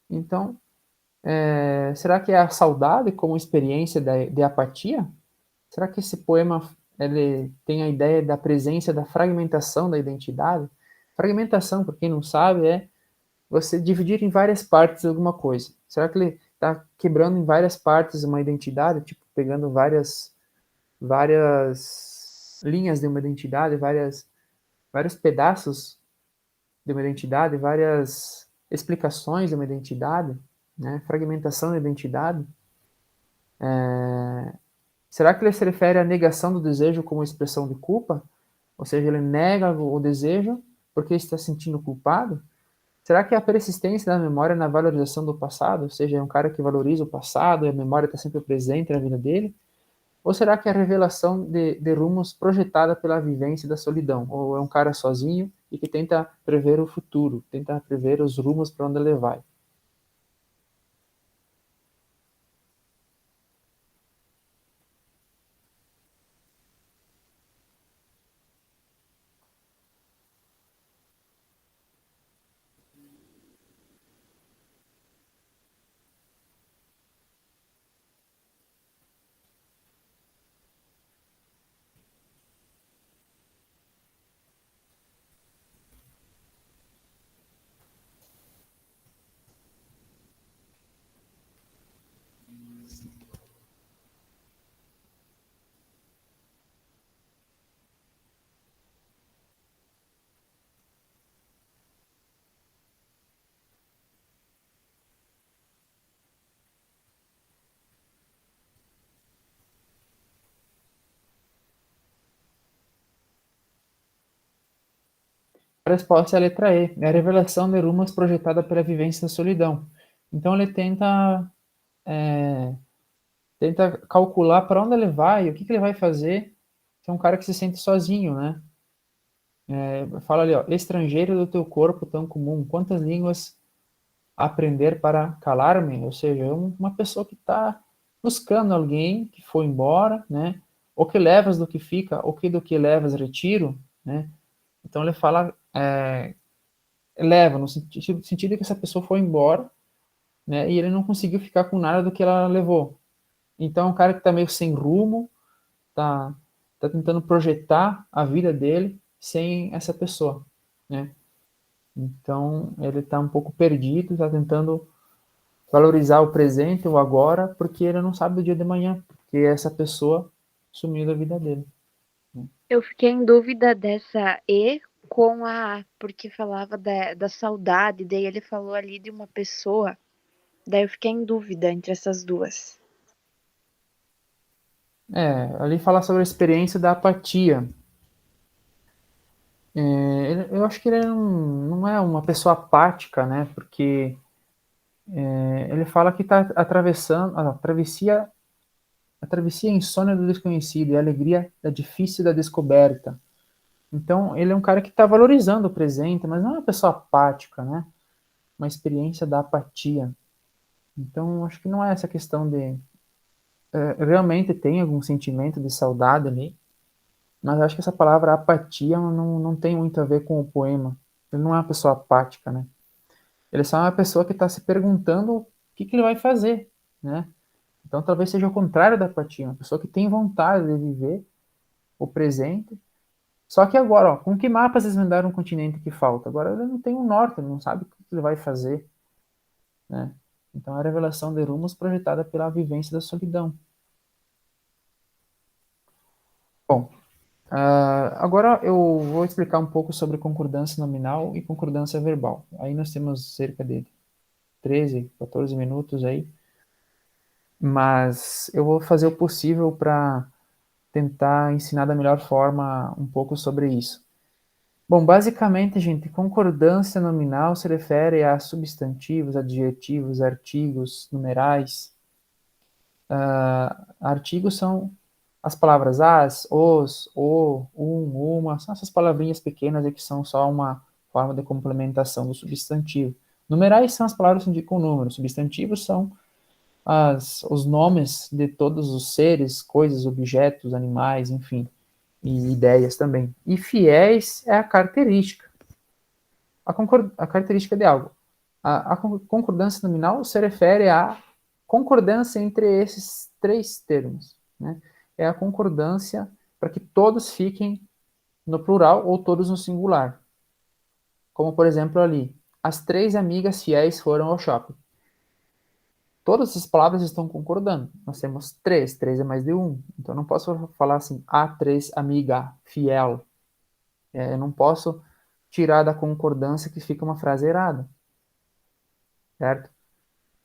Então, será que é a saudade como experiência de apatia? Será que esse poema ele tem a ideia da presença da fragmentação da identidade? Fragmentação, por quem não sabe, é você dividir em várias partes alguma coisa. Será que ele está quebrando em várias partes uma identidade, tipo pegando várias linhas de uma identidade, vários pedaços de uma identidade, várias explicações de uma identidade, né? Fragmentação da identidade? Será que ele se refere à negação do desejo como expressão de culpa? Ou seja, ele nega o desejo porque está se sentindo culpado? Será que é a persistência da memória na valorização do passado? Ou seja, é um cara que valoriza o passado e a memória está sempre presente na vida dele? Ou será que é a revelação de rumos projetada pela vivência da solidão? Ou é um cara sozinho e que tenta prever o futuro, tenta prever os rumos para onde ele vai? A resposta é a letra E, é a revelação de rumos projetada pela vivência da solidão. Então ele tenta calcular para onde ele vai, o que ele vai fazer, se é um cara que se sente sozinho, né? Fala ali, ó, estrangeiro do teu corpo tão comum, quantas línguas aprender para calar-me? Ou seja, é uma pessoa que está buscando alguém que foi embora, né? O que levas do que fica, o que do que levas retiro, né? Então ele fala, leva, no sentido que essa pessoa foi embora, né? E ele não conseguiu ficar com nada do que ela levou. Então é um cara que está meio sem rumo, tá, tá tentando projetar a vida dele sem essa pessoa, né? Então ele está um pouco perdido, está tentando valorizar o presente, o agora, porque ele não sabe o dia de manhã, porque essa pessoa sumiu da vida dele. Eu fiquei em dúvida dessa E com a A, porque falava da saudade, daí ele falou ali de uma pessoa, daí eu fiquei em dúvida entre essas duas. Ali fala sobre a experiência da apatia. Eu acho que ele não é uma pessoa apática, né? Porque ele fala que está atravessando a travessia insônia do desconhecido e a alegria da difícil da descoberta. Então, ele é um cara que está valorizando o presente, mas não é uma pessoa apática, né? Uma experiência da apatia. Então, acho que não é essa questão de... realmente tem algum sentimento de saudade ali, mas acho que essa palavra apatia não tem muito a ver com o poema. Ele não é uma pessoa apática, né? Ele é só uma pessoa que está se perguntando o que ele vai fazer, né? Então, talvez seja o contrário da apatia, uma pessoa que tem vontade de viver o presente. Só que agora, ó, com que mapas desvendaram um continente que falta? Agora ele não tem um norte, ele não sabe o que ele vai fazer, né? Então, é a revelação de rumos projetada pela vivência da solidão. Bom, Agora eu vou explicar um pouco sobre concordância nominal e concordância verbal. Aí nós temos cerca de 13, 14 minutos aí, mas eu vou fazer o possível para tentar ensinar da melhor forma um pouco sobre isso. Bom, basicamente, gente, concordância nominal se refere a substantivos, adjetivos, artigos, numerais. Artigos são as palavras as, os, o, uma, são essas palavrinhas pequenas aí que são só uma forma de complementação do substantivo. Numerais são as palavras que indicam número. Substantivos são os nomes de todos os seres, coisas, objetos, animais, enfim, e ideias também. E fiéis é a característica. A característica de algo. A concordância nominal se refere à concordância entre esses três termos, né? É a concordância para que todos fiquem no plural ou todos no singular. Como, por exemplo, ali, as 3 amigas fiéis foram ao shopping. Todas essas palavras estão concordando. Nós temos 3 é mais de 1. Então, eu não posso falar assim, a 3 amiga fiel. Eu não posso tirar da concordância que fica uma frase errada. Certo?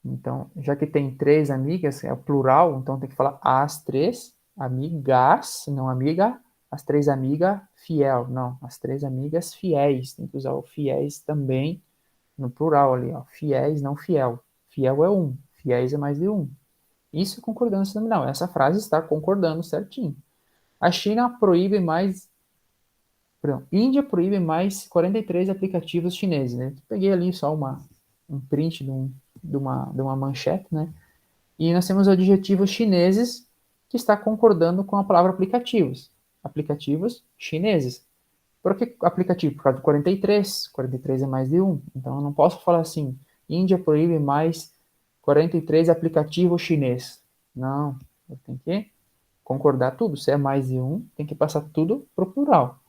Então, já que tem 3 amigas, é o plural, então tem que falar as 3 amigas, não amiga, as 3 amigas fiel, não, as 3 amigas fiéis, tem que usar o fiéis também no plural ali, ó, fiéis, não fiel. Fiel é 1, fiéis é mais de 1. Isso é concordância nominal, essa frase está concordando certinho. A China proíbe mais, perdão, Índia proíbe mais 43 aplicativos chineses, né? Peguei ali só um print de uma manchete, né? E nós temos adjetivos chineses que está concordando com a palavra aplicativos. Aplicativos chineses. Por que aplicativo? Por causa do 43. 43 é mais de 1. Então eu não posso falar assim, Índia proíbe mais 43 aplicativos chinês. Não, eu tenho que concordar tudo. Se é mais de 1, tem que passar tudo para o plural.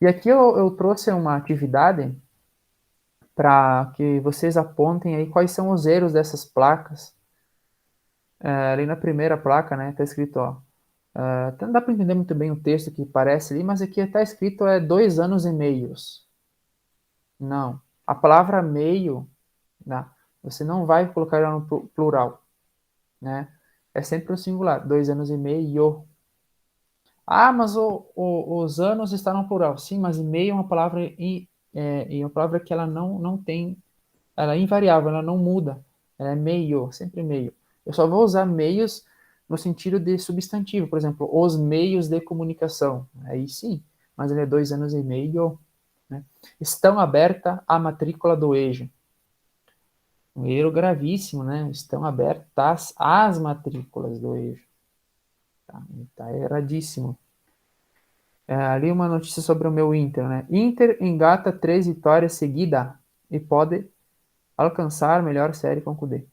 E aqui eu trouxe uma atividade para que vocês apontem aí quais são os erros dessas placas. Ali na primeira placa, né, tá escrito, ó, não dá para entender muito bem o texto que parece ali, mas aqui está escrito 2 anos e meios. Não, a palavra meio, né, você não vai colocar ela no plural, né, é sempre o singular, 2 anos e meio. Ah, mas os anos estão no plural. Sim, mas e meio é uma palavra, uma palavra que ela não tem, ela é invariável, ela não muda, ela é meio, sempre meio. Eu só vou usar meios no sentido de substantivo, por exemplo, os meios de comunicação. Aí sim, mas ele é 2 anos e meio. Né? Estão aberta a matrícula do EJA. Um erro gravíssimo, né? Estão abertas as matrículas do EJA. Tá erradíssimo. Ali uma notícia sobre o meu Inter, né? Inter engata 3 vitórias seguidas e pode alcançar melhor série com o Cudê.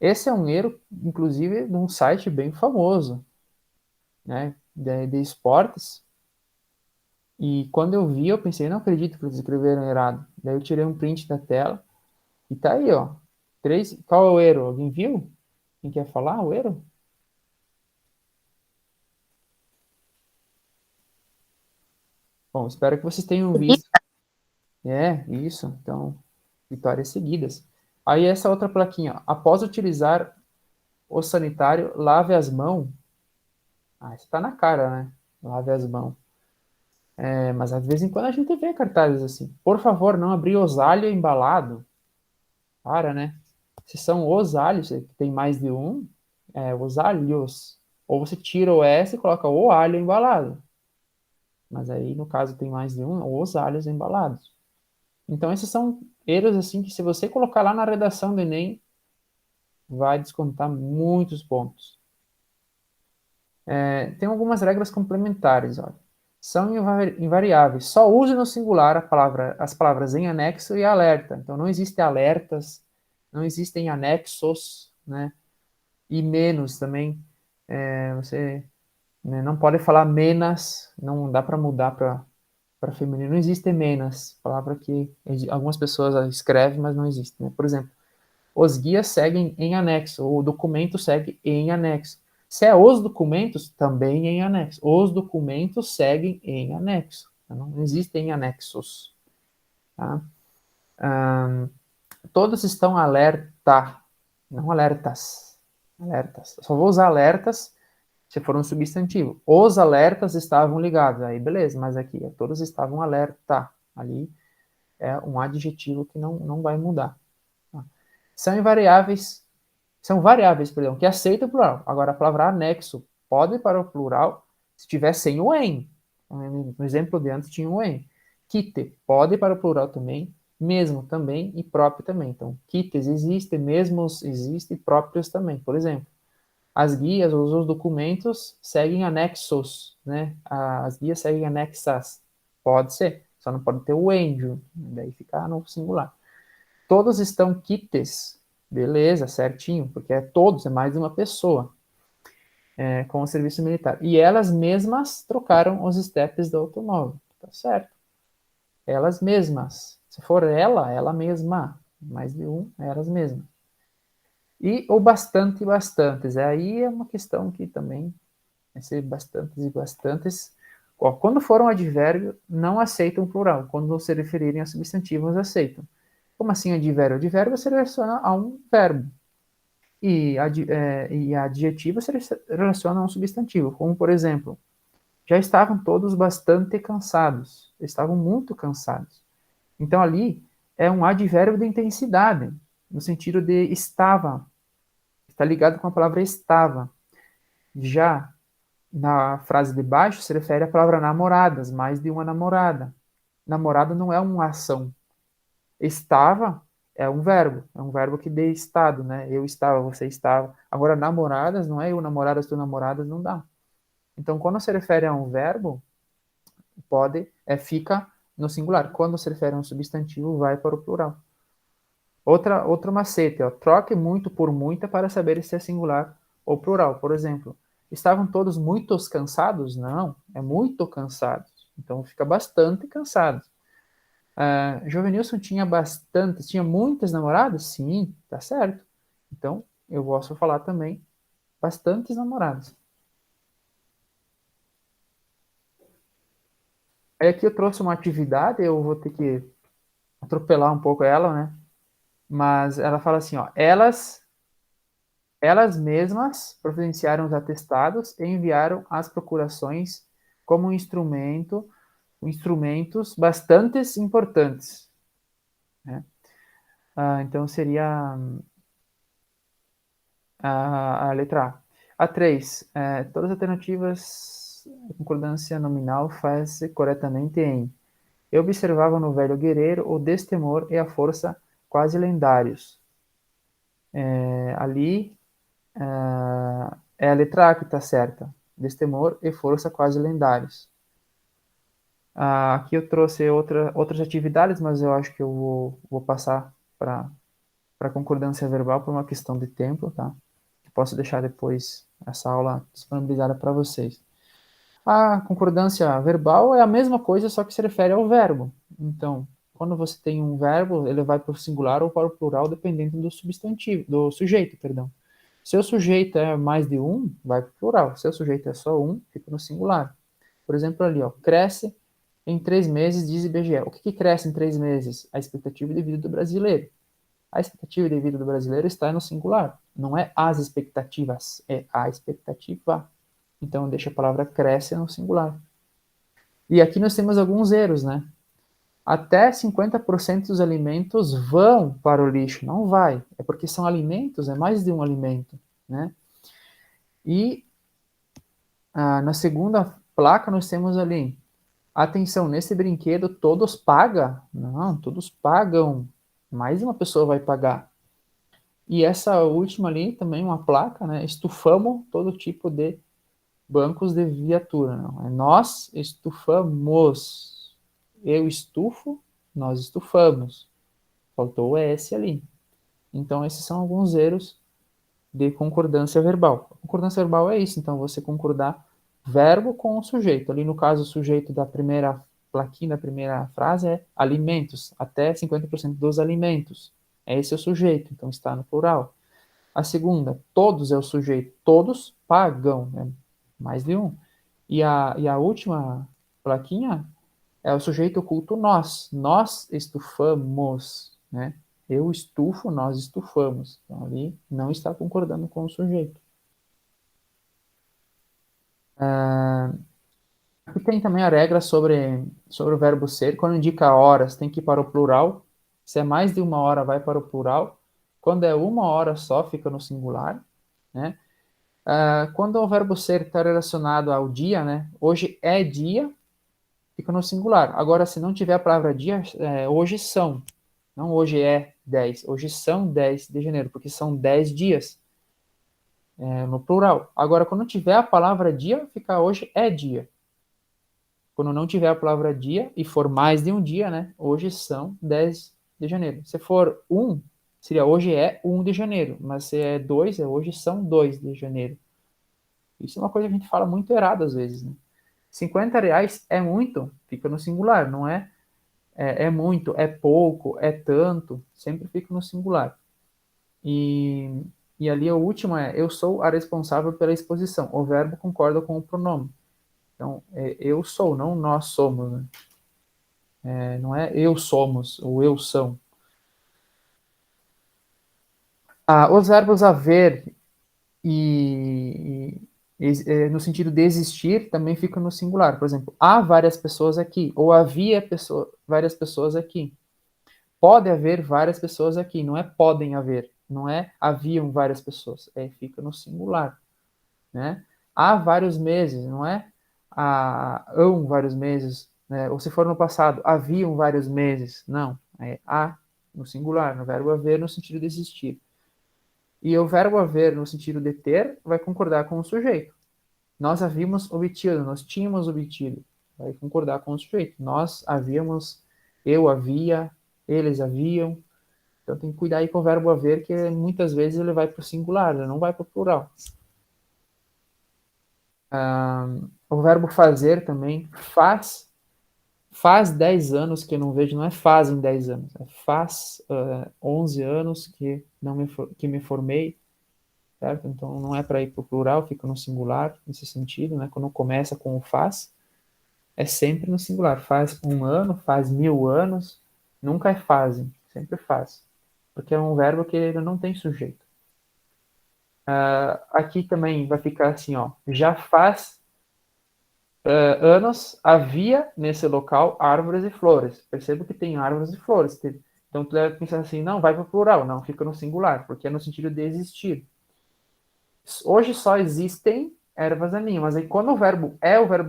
Esse é um erro, inclusive, de um site bem famoso, né, de esportes. E quando eu vi, eu pensei, não acredito que eles escreveram errado. Daí eu tirei um print da tela e tá aí, ó. Qual é o erro? Alguém viu? Quem quer falar o erro? Bom, espero que vocês tenham visto. Isso. Então, vitórias seguidas. Aí essa outra plaquinha, ó. Após utilizar o sanitário, lave as mãos. Isso tá na cara, né? Lave as mãos. Mas de vez em quando a gente vê cartazes assim. Por favor, não abrir osalho embalado. Para, né? Se são osalhos, tem mais de um, osalhos. Ou você tira o S e coloca o alho embalado. Mas aí, no caso, tem mais de um, os alhos embalados. Então, esses são erros assim que se você colocar lá na redação do Enem, vai descontar muitos pontos. Tem algumas regras complementares, olha. São invariáveis. Só use no singular as palavras em anexo e alerta. Então, não existem alertas, não existem anexos, né? E menos também. Você, né, não pode falar menas, não dá para mudar para feminino. Não existe menas, palavra que algumas pessoas escrevem, mas não existe. Né? Por exemplo, os guias seguem em anexo, o documento segue em anexo. Se é os documentos, também em anexo. Os documentos seguem em anexo. Não existem anexos. Tá? Todos estão alerta, não alertas. Alertas. Só vou usar alertas se for um substantivo. Os alertas estavam ligados. Aí, beleza, mas aqui, todos estavam alerta. Ali é um adjetivo que não vai mudar. Tá? São variáveis, perdão, que aceitam o plural. Agora, a palavra anexo pode ir para o plural se tiver sem o em. No exemplo de antes tinha o em. Kite pode ir para o plural também, mesmo também e próprio também. Então, kites existem, mesmos existem, próprios também. Por exemplo, as guias ou os documentos seguem anexos, né? As guias seguem anexas. Pode ser, só não pode ter o em junto, daí fica no singular. Todos estão quites, beleza, certinho, porque é todos, é mais de uma pessoa com o serviço militar. E elas mesmas trocaram os estepes do automóvel, tá certo? Elas mesmas. Se for ela mesma. Mais de um, elas mesmas. E o bastante e bastantes. Aí é uma questão que também vai ser bastantes e bastantes. Ó, quando for um advérbio, não aceitam plural. Quando se referirem a substantivos, aceitam. Como assim advérbio? Advérbio se relaciona a um verbo. E adjetivo se relaciona a um substantivo. Como, por exemplo, já estavam todos bastante cansados. Estavam muito cansados. Então, ali é um advérbio de intensidade, no sentido de estava. Está ligado com a palavra estava. Já na frase de baixo se refere à palavra namoradas, mais de uma namorada. Namorada não é uma ação. Estava é um verbo que dê estado, né? Eu estava, você estava. Agora, namoradas não é eu, namoradas, tu, namoradas, não dá. Então, quando se refere a um verbo, fica no singular. Quando se refere a um substantivo, vai para o plural. Outro macete, ó, troque muito por muita para saber se é singular ou plural. Por exemplo, estavam todos muito cansados? Não, é muito cansados. Então fica bastante cansados. Jovenilson tinha muitas namoradas? Sim, tá certo. Então eu posso falar também bastantes namoradas. Aí aqui eu trouxe uma atividade, eu vou ter que atropelar um pouco ela, né? Mas ela fala assim, ó, elas mesmas providenciaram os atestados e enviaram as procurações como instrumentos bastante importantes. Né? Então seria a letra A. A 3. Todas as alternativas, a concordância nominal faz-se corretamente em. Eu observava no velho guerreiro o destemor e a força quase lendários. Ali é a letra A que está certa. Destemor e força quase lendários. Aqui eu trouxe outras atividades, mas eu acho que eu vou passar para concordância verbal por uma questão de tempo, tá? Posso deixar depois essa aula disponibilizada para vocês. A concordância verbal é a mesma coisa, só que se refere ao verbo. Então, quando você tem um verbo, ele vai para o singular ou para o plural, dependendo do substantivo, do sujeito, perdão. Se o sujeito é mais de um, vai para o plural. Se o sujeito é só um, fica no singular. Por exemplo, ali, ó, cresce em 3 meses, diz IBGE. O que cresce em 3 meses? A expectativa de vida do brasileiro. A expectativa de vida do brasileiro está no singular. Não é as expectativas, é a expectativa. Então, deixa a palavra cresce no singular. E aqui nós temos alguns erros, né? Até 50% dos alimentos vão para o lixo. Não vai. É porque são alimentos, é mais de um alimento, né? E na segunda placa nós temos ali, atenção, nesse brinquedo todos pagam? Não, todos pagam. Mais uma pessoa vai pagar. E essa última ali também, uma placa, né? Estufamos todo tipo de bancos de viatura. Não. É nós estufamos. Eu estufo, nós estufamos. Faltou o S ali. Então, esses são alguns erros de concordância verbal. A concordância verbal é isso. Então, você concordar verbo com o sujeito. Ali, no caso, o sujeito da primeira plaquinha, da primeira frase é alimentos. Até 50% dos alimentos. Esse é o sujeito. Então, está no plural. A segunda, todos é o sujeito. Todos pagam, né? Mais de um. E a última plaquinha é o sujeito oculto nós. Nós estufamos, né? Eu estufo, nós estufamos. Então, ali não está concordando com o sujeito. Aqui tem também a regra sobre o verbo ser. Quando indica horas, tem que ir para o plural. Se é mais de uma hora, vai para o plural. Quando é uma hora só, fica no singular, né? Quando o verbo ser está relacionado ao dia, né? Hoje é dia, fica no singular. Agora, se não tiver a palavra dia, hoje são. Não hoje é 10. Hoje são 10 de janeiro, porque são 10 dias. No plural. Agora, quando tiver a palavra dia, fica hoje é dia. Quando não tiver a palavra dia e for mais de um dia, né? Hoje são 10 de janeiro. Se for um, seria hoje é 1 de janeiro. Mas se é 2, hoje são 2 de janeiro. Isso é uma coisa que a gente fala muito errado às vezes, né? R$ 50 é muito, fica no singular, não é? É muito, é pouco, é tanto, sempre fica no singular. E ali o último é, eu sou a responsável pela exposição. O verbo concorda com o pronome. Então, eu sou, não nós somos, né? Não é eu somos, ou eu são. Os verbos haver no sentido de existir, também fica no singular. Por exemplo, há várias pessoas aqui, ou havia várias pessoas aqui. Pode haver várias pessoas aqui, não é podem haver, não é haviam várias pessoas, fica no singular, né? Há vários meses, não é hão vários meses, né? Ou se for no passado, haviam vários meses, não, há no singular, no verbo haver no sentido de existir. E o verbo haver no sentido de ter vai concordar com o sujeito. Nós havíamos obtido, nós tínhamos obtido, vai concordar com o sujeito. Nós havíamos, eu havia, eles haviam. Então tem que cuidar aí com o verbo haver, que muitas vezes ele vai para o singular, ele não vai para o plural. O verbo fazer também, faz 10 anos que eu não vejo, não é fazem 10 anos, faz 11 anos que me formei, certo? Então não é para ir para o plural, fica no singular, nesse sentido, né? Quando começa com o faz, é sempre no singular. Faz 1 ano, faz 1000 anos, nunca é fazem, sempre faz. Porque é um verbo que ele não tem sujeito. Aqui também vai ficar assim, ó. Já faz anos havia nesse local árvores e flores. Perceba que tem árvores e flores. Então tu deve pensar assim, não, vai para o plural. Não, fica no singular, porque é no sentido de existir. Hoje só existem ervas daninhas, mas aí quando o verbo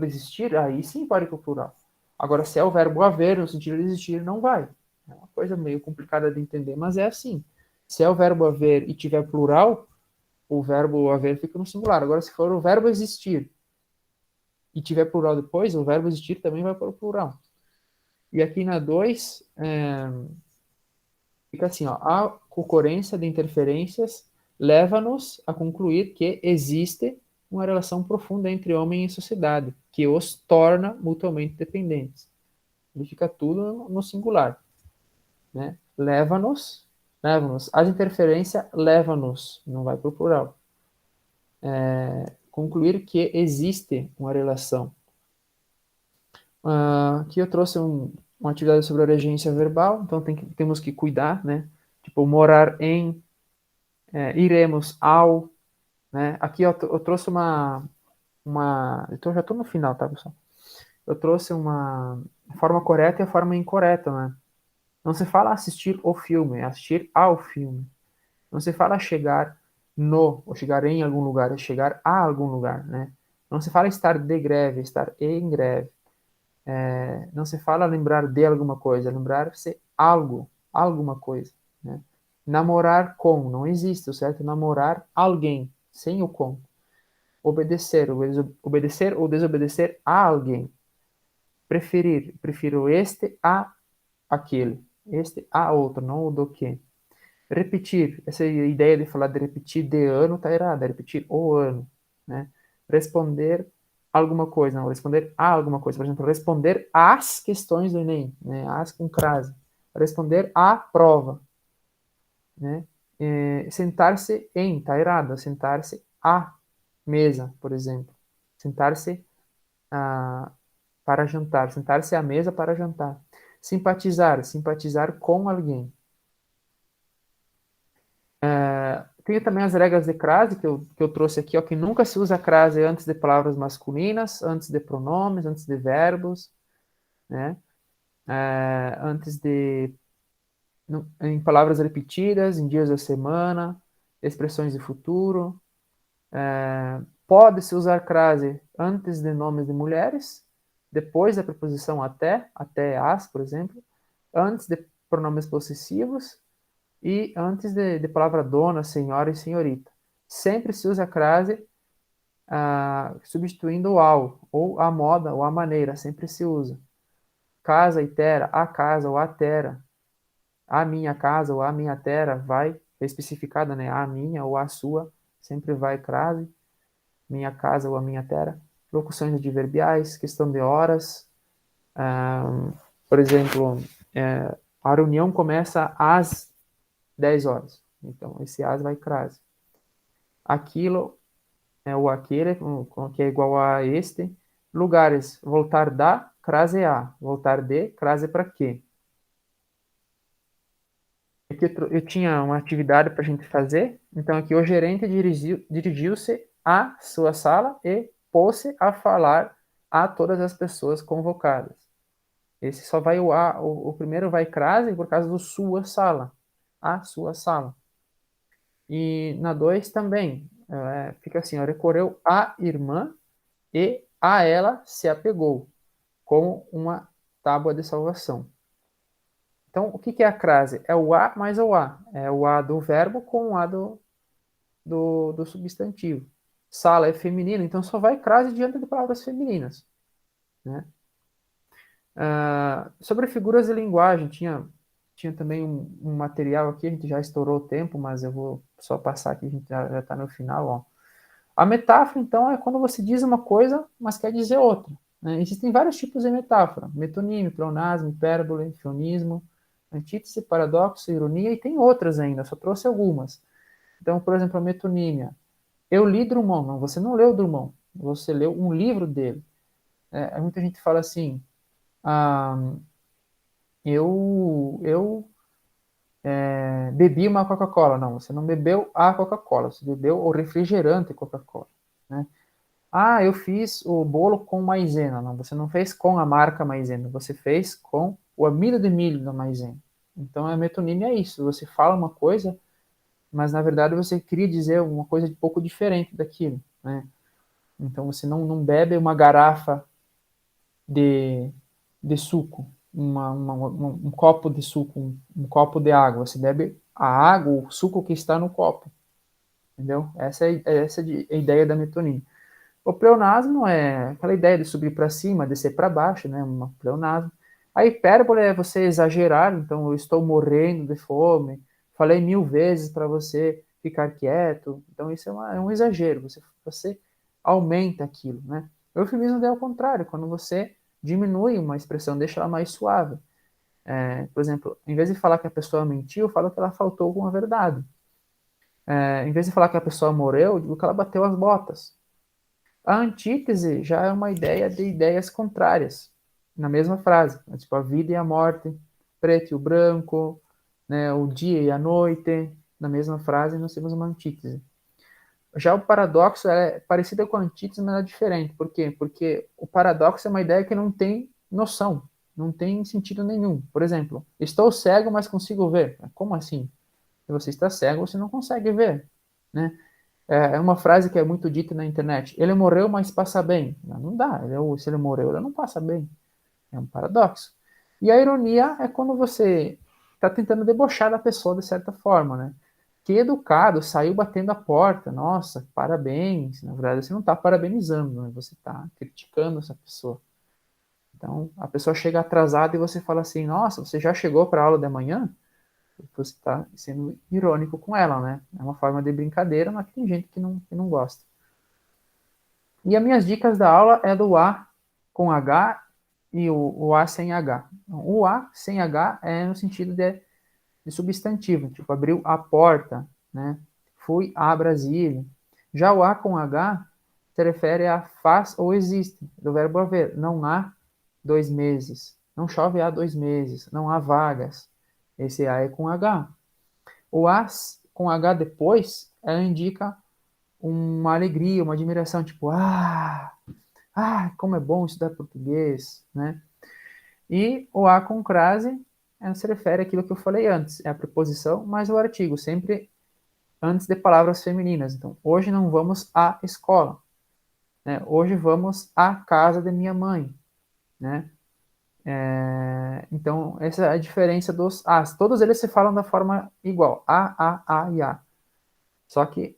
existir, aí sim pode ir para o plural. Agora, se é o verbo haver, no sentido de existir, não vai. É uma coisa meio complicada de entender, mas é assim. Se é o verbo haver e tiver plural, o verbo haver fica no singular. Agora, se for o verbo existir e tiver plural depois, o verbo existir também vai para o plural. E aqui na 2, fica assim, ó, a concorrência de interferências leva-nos a concluir que existe uma relação profunda entre homem e sociedade, que os torna mutuamente dependentes. Ele fica tudo no singular, né? Leva-nos, as interferências leva-nos, não vai para o plural. Concluir que existe uma relação. Aqui eu trouxe uma atividade sobre a regência verbal, então temos que cuidar, né? Tipo, morar em, iremos ao, né? Aqui eu trouxe já estou no final, tá, pessoal? Eu trouxe uma forma correta e a forma incorreta, né? Não se fala assistir o filme, é assistir ao filme. Não se fala chegar no, ou chegar em algum lugar, é chegar a algum lugar, né? Não se fala estar de greve, estar em greve. Não se fala lembrar de alguma coisa, lembrar-se algo, alguma coisa, né? Namorar com, não existe, o certo é namorar alguém, sem o com. Obedecer ou desobedecer a alguém. Preferir, prefiro este a aquele, este a outro, não o do que. Repetir, essa ideia de falar de repetir de ano está errada, é repetir o ano, né? Responder alguma coisa, não, responder a alguma coisa, por exemplo, responder às questões do Enem, né? As com crase. Responder à prova, né? sentar-se em, tá errado, sentar-se à mesa, por exemplo. Sentar-se para jantar, sentar-se à mesa para jantar. Simpatizar, simpatizar com alguém. Tem também as regras de crase que eu trouxe aqui, ó, que nunca se usa crase antes de palavras masculinas, antes de pronomes, antes de verbos, né? Antes de em palavras repetidas, em dias da semana, expressões de futuro. Pode-se usar crase antes de nomes de mulheres, depois da preposição até as, por exemplo, antes de pronomes possessivos e antes de palavra dona, senhora e senhorita. Sempre se usa a crase substituindo o ao, ou a moda, ou a maneira, sempre se usa. Casa e terra, a casa ou a terra. A minha casa ou a minha terra vai, é especificada, né? A minha ou a sua, sempre vai crase. Minha casa ou a minha terra. Locuções adverbiais, questão de horas. Por exemplo, a reunião começa às 10 horas. Então, esse às vai crase. Aquilo o aquele, que é igual a este. Lugares, voltar da, crase a. Voltar de, crase para quê? Aqui eu tinha uma atividade para a gente fazer. Então, aqui o gerente dirigiu-se à sua sala e pôs-se a falar a todas as pessoas convocadas. Esse só vai o A, o primeiro vai crase por causa do sua sala. A sua sala. E na 2 também, fica assim, ó, recorreu à irmã e a ela se apegou, como uma tábua de salvação. Então, o que é a crase? É o a mais o a. É o a do verbo com o a do substantivo. Sala é feminino, então só vai crase diante de palavras femininas. Né? Sobre figuras de linguagem, tinha também um material aqui, a gente já estourou o tempo, mas eu vou só passar aqui, a gente já está no final. Ó. A metáfora, então, é quando você diz uma coisa, mas quer dizer outra. Né? Existem vários tipos de metáfora: metonímio, pleonasmo, hipérbole, eufemismo, antítese, paradoxo, ironia, e tem outras ainda, só trouxe algumas. Então, por exemplo, a metonímia. Eu li Drummond. Não, você não leu Drummond, você leu um livro dele. Muita gente fala assim, eu bebi uma Coca-Cola. Não, você não bebeu a Coca-Cola, você bebeu o refrigerante Coca-Cola. Né? Eu fiz o bolo com maisena. Não, você não fez com a marca maisena, você fez com o amido de milho da maisena. Então, a metonímia é isso. Você fala uma coisa, mas, na verdade, você queria dizer uma coisa um pouco diferente daquilo. Né? Então, você não bebe uma garrafa de suco, um copo de suco, um copo de água. Você bebe a água, o suco que está no copo. Entendeu? Essa é a ideia da metonímia. O pleonasmo é aquela ideia de subir para cima, descer para baixo, né? Uma pleonasmo. A hipérbole é você exagerar, então eu estou morrendo de fome, falei 1000 vezes para você ficar quieto. Então isso é um exagero, você aumenta aquilo, né? O eufemismo é ao contrário, quando você diminui uma expressão, deixa ela mais suave. Por exemplo, em vez de falar que a pessoa mentiu, eu falo que ela faltou com a verdade. Em vez de falar que a pessoa morreu, eu digo que ela bateu as botas. A antítese já é uma ideia de ideias contrárias, na mesma frase. Tipo, a vida e a morte, preto e o branco, né, o dia e a noite. Na mesma frase, nós temos uma antítese. Já o paradoxo é parecido com a antítese, mas é diferente. Por quê? Porque o paradoxo é uma ideia que não tem noção, não tem sentido nenhum. Por exemplo, estou cego, mas consigo ver. Como assim? Se você está cego, você não consegue ver, né? É uma frase que é muito dita na internet. Ele morreu, mas passa bem. Não dá. Se ele morreu, ele não passa bem. É um paradoxo. E a ironia é quando você está tentando debochar da pessoa de certa forma, né? Que educado, saiu batendo a porta. Nossa, parabéns. Na verdade, você não está parabenizando, né? Você está criticando essa pessoa. Então, a pessoa chega atrasada e você fala assim, nossa, você já chegou para a aula de manhã? Você está sendo irônico com ela, né? É uma forma de brincadeira, mas tem gente que não gosta. E as minhas dicas da aula é do A com H e o A sem H. O A sem H é no sentido de de substantivo, tipo, abriu a porta, né? Fui a Brasília. Já o A com H se refere a faz ou existe, do verbo haver. Não há 2 meses. Não chove há 2 meses. Não há vagas. Esse A é com H. O A com H depois, ela indica uma alegria, uma admiração, tipo, como é bom estudar português, né? E o A com crase se refere àquilo que eu falei antes, é a preposição mais o artigo, sempre antes de palavras femininas. Então, hoje não vamos à escola, né? Hoje vamos à casa de minha mãe, né? Então, essa é a diferença dos As. Todos eles se falam da forma igual, A e A. Só que,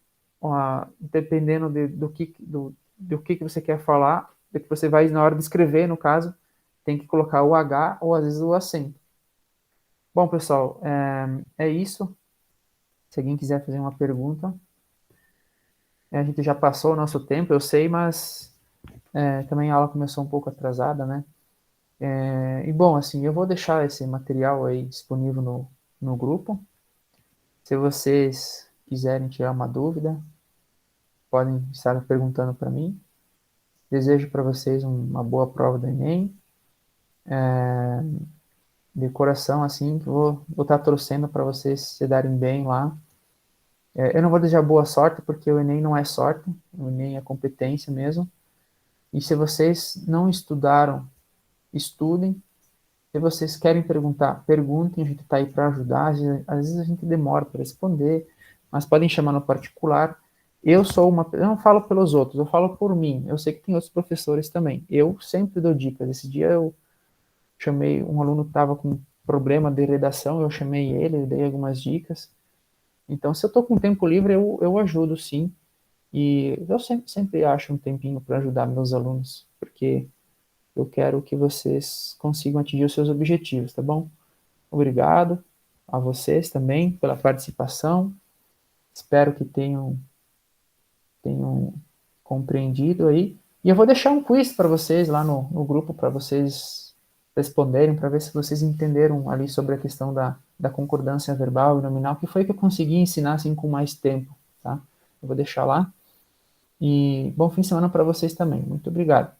dependendo do que você quer falar, do que você vai, na hora de escrever, no caso, tem que colocar o H ou às vezes o acento. Bom, pessoal, é isso. Se alguém quiser fazer uma pergunta. A gente já passou o nosso tempo, eu sei, mas também a aula começou um pouco atrasada, né? E bom, assim, eu vou deixar esse material aí disponível no grupo. Se vocês quiserem tirar uma dúvida, podem estar perguntando para mim. Desejo para vocês uma boa prova do Enem. De coração, assim, vou estar torcendo para vocês se darem bem lá. Eu não vou desejar boa sorte, porque o Enem não é sorte, o Enem é competência mesmo. E se vocês não estudaram, estudem. Se vocês querem perguntar, perguntem, a gente está aí para ajudar. Às vezes a gente demora para responder, mas podem chamar no particular. Eu não falo pelos outros, eu falo por mim. Eu sei que tem outros professores também. Eu sempre dou dicas. Esse dia eu chamei, um aluno que estava com problema de redação, eu chamei ele, eu dei algumas dicas. Então, se eu estou com tempo livre, eu ajudo sim. E eu sempre acho um tempinho para ajudar meus alunos, porque eu quero que vocês consigam atingir os seus objetivos, tá bom? Obrigado a vocês também pela participação. Espero que tenham compreendido aí. E eu vou deixar um quiz para vocês lá no grupo, para vocês responderem, para ver se vocês entenderam ali sobre a questão da concordância verbal e nominal, que foi que eu consegui ensinar assim com mais tempo, tá? Eu vou deixar lá. E bom fim de semana para vocês também. Muito obrigado.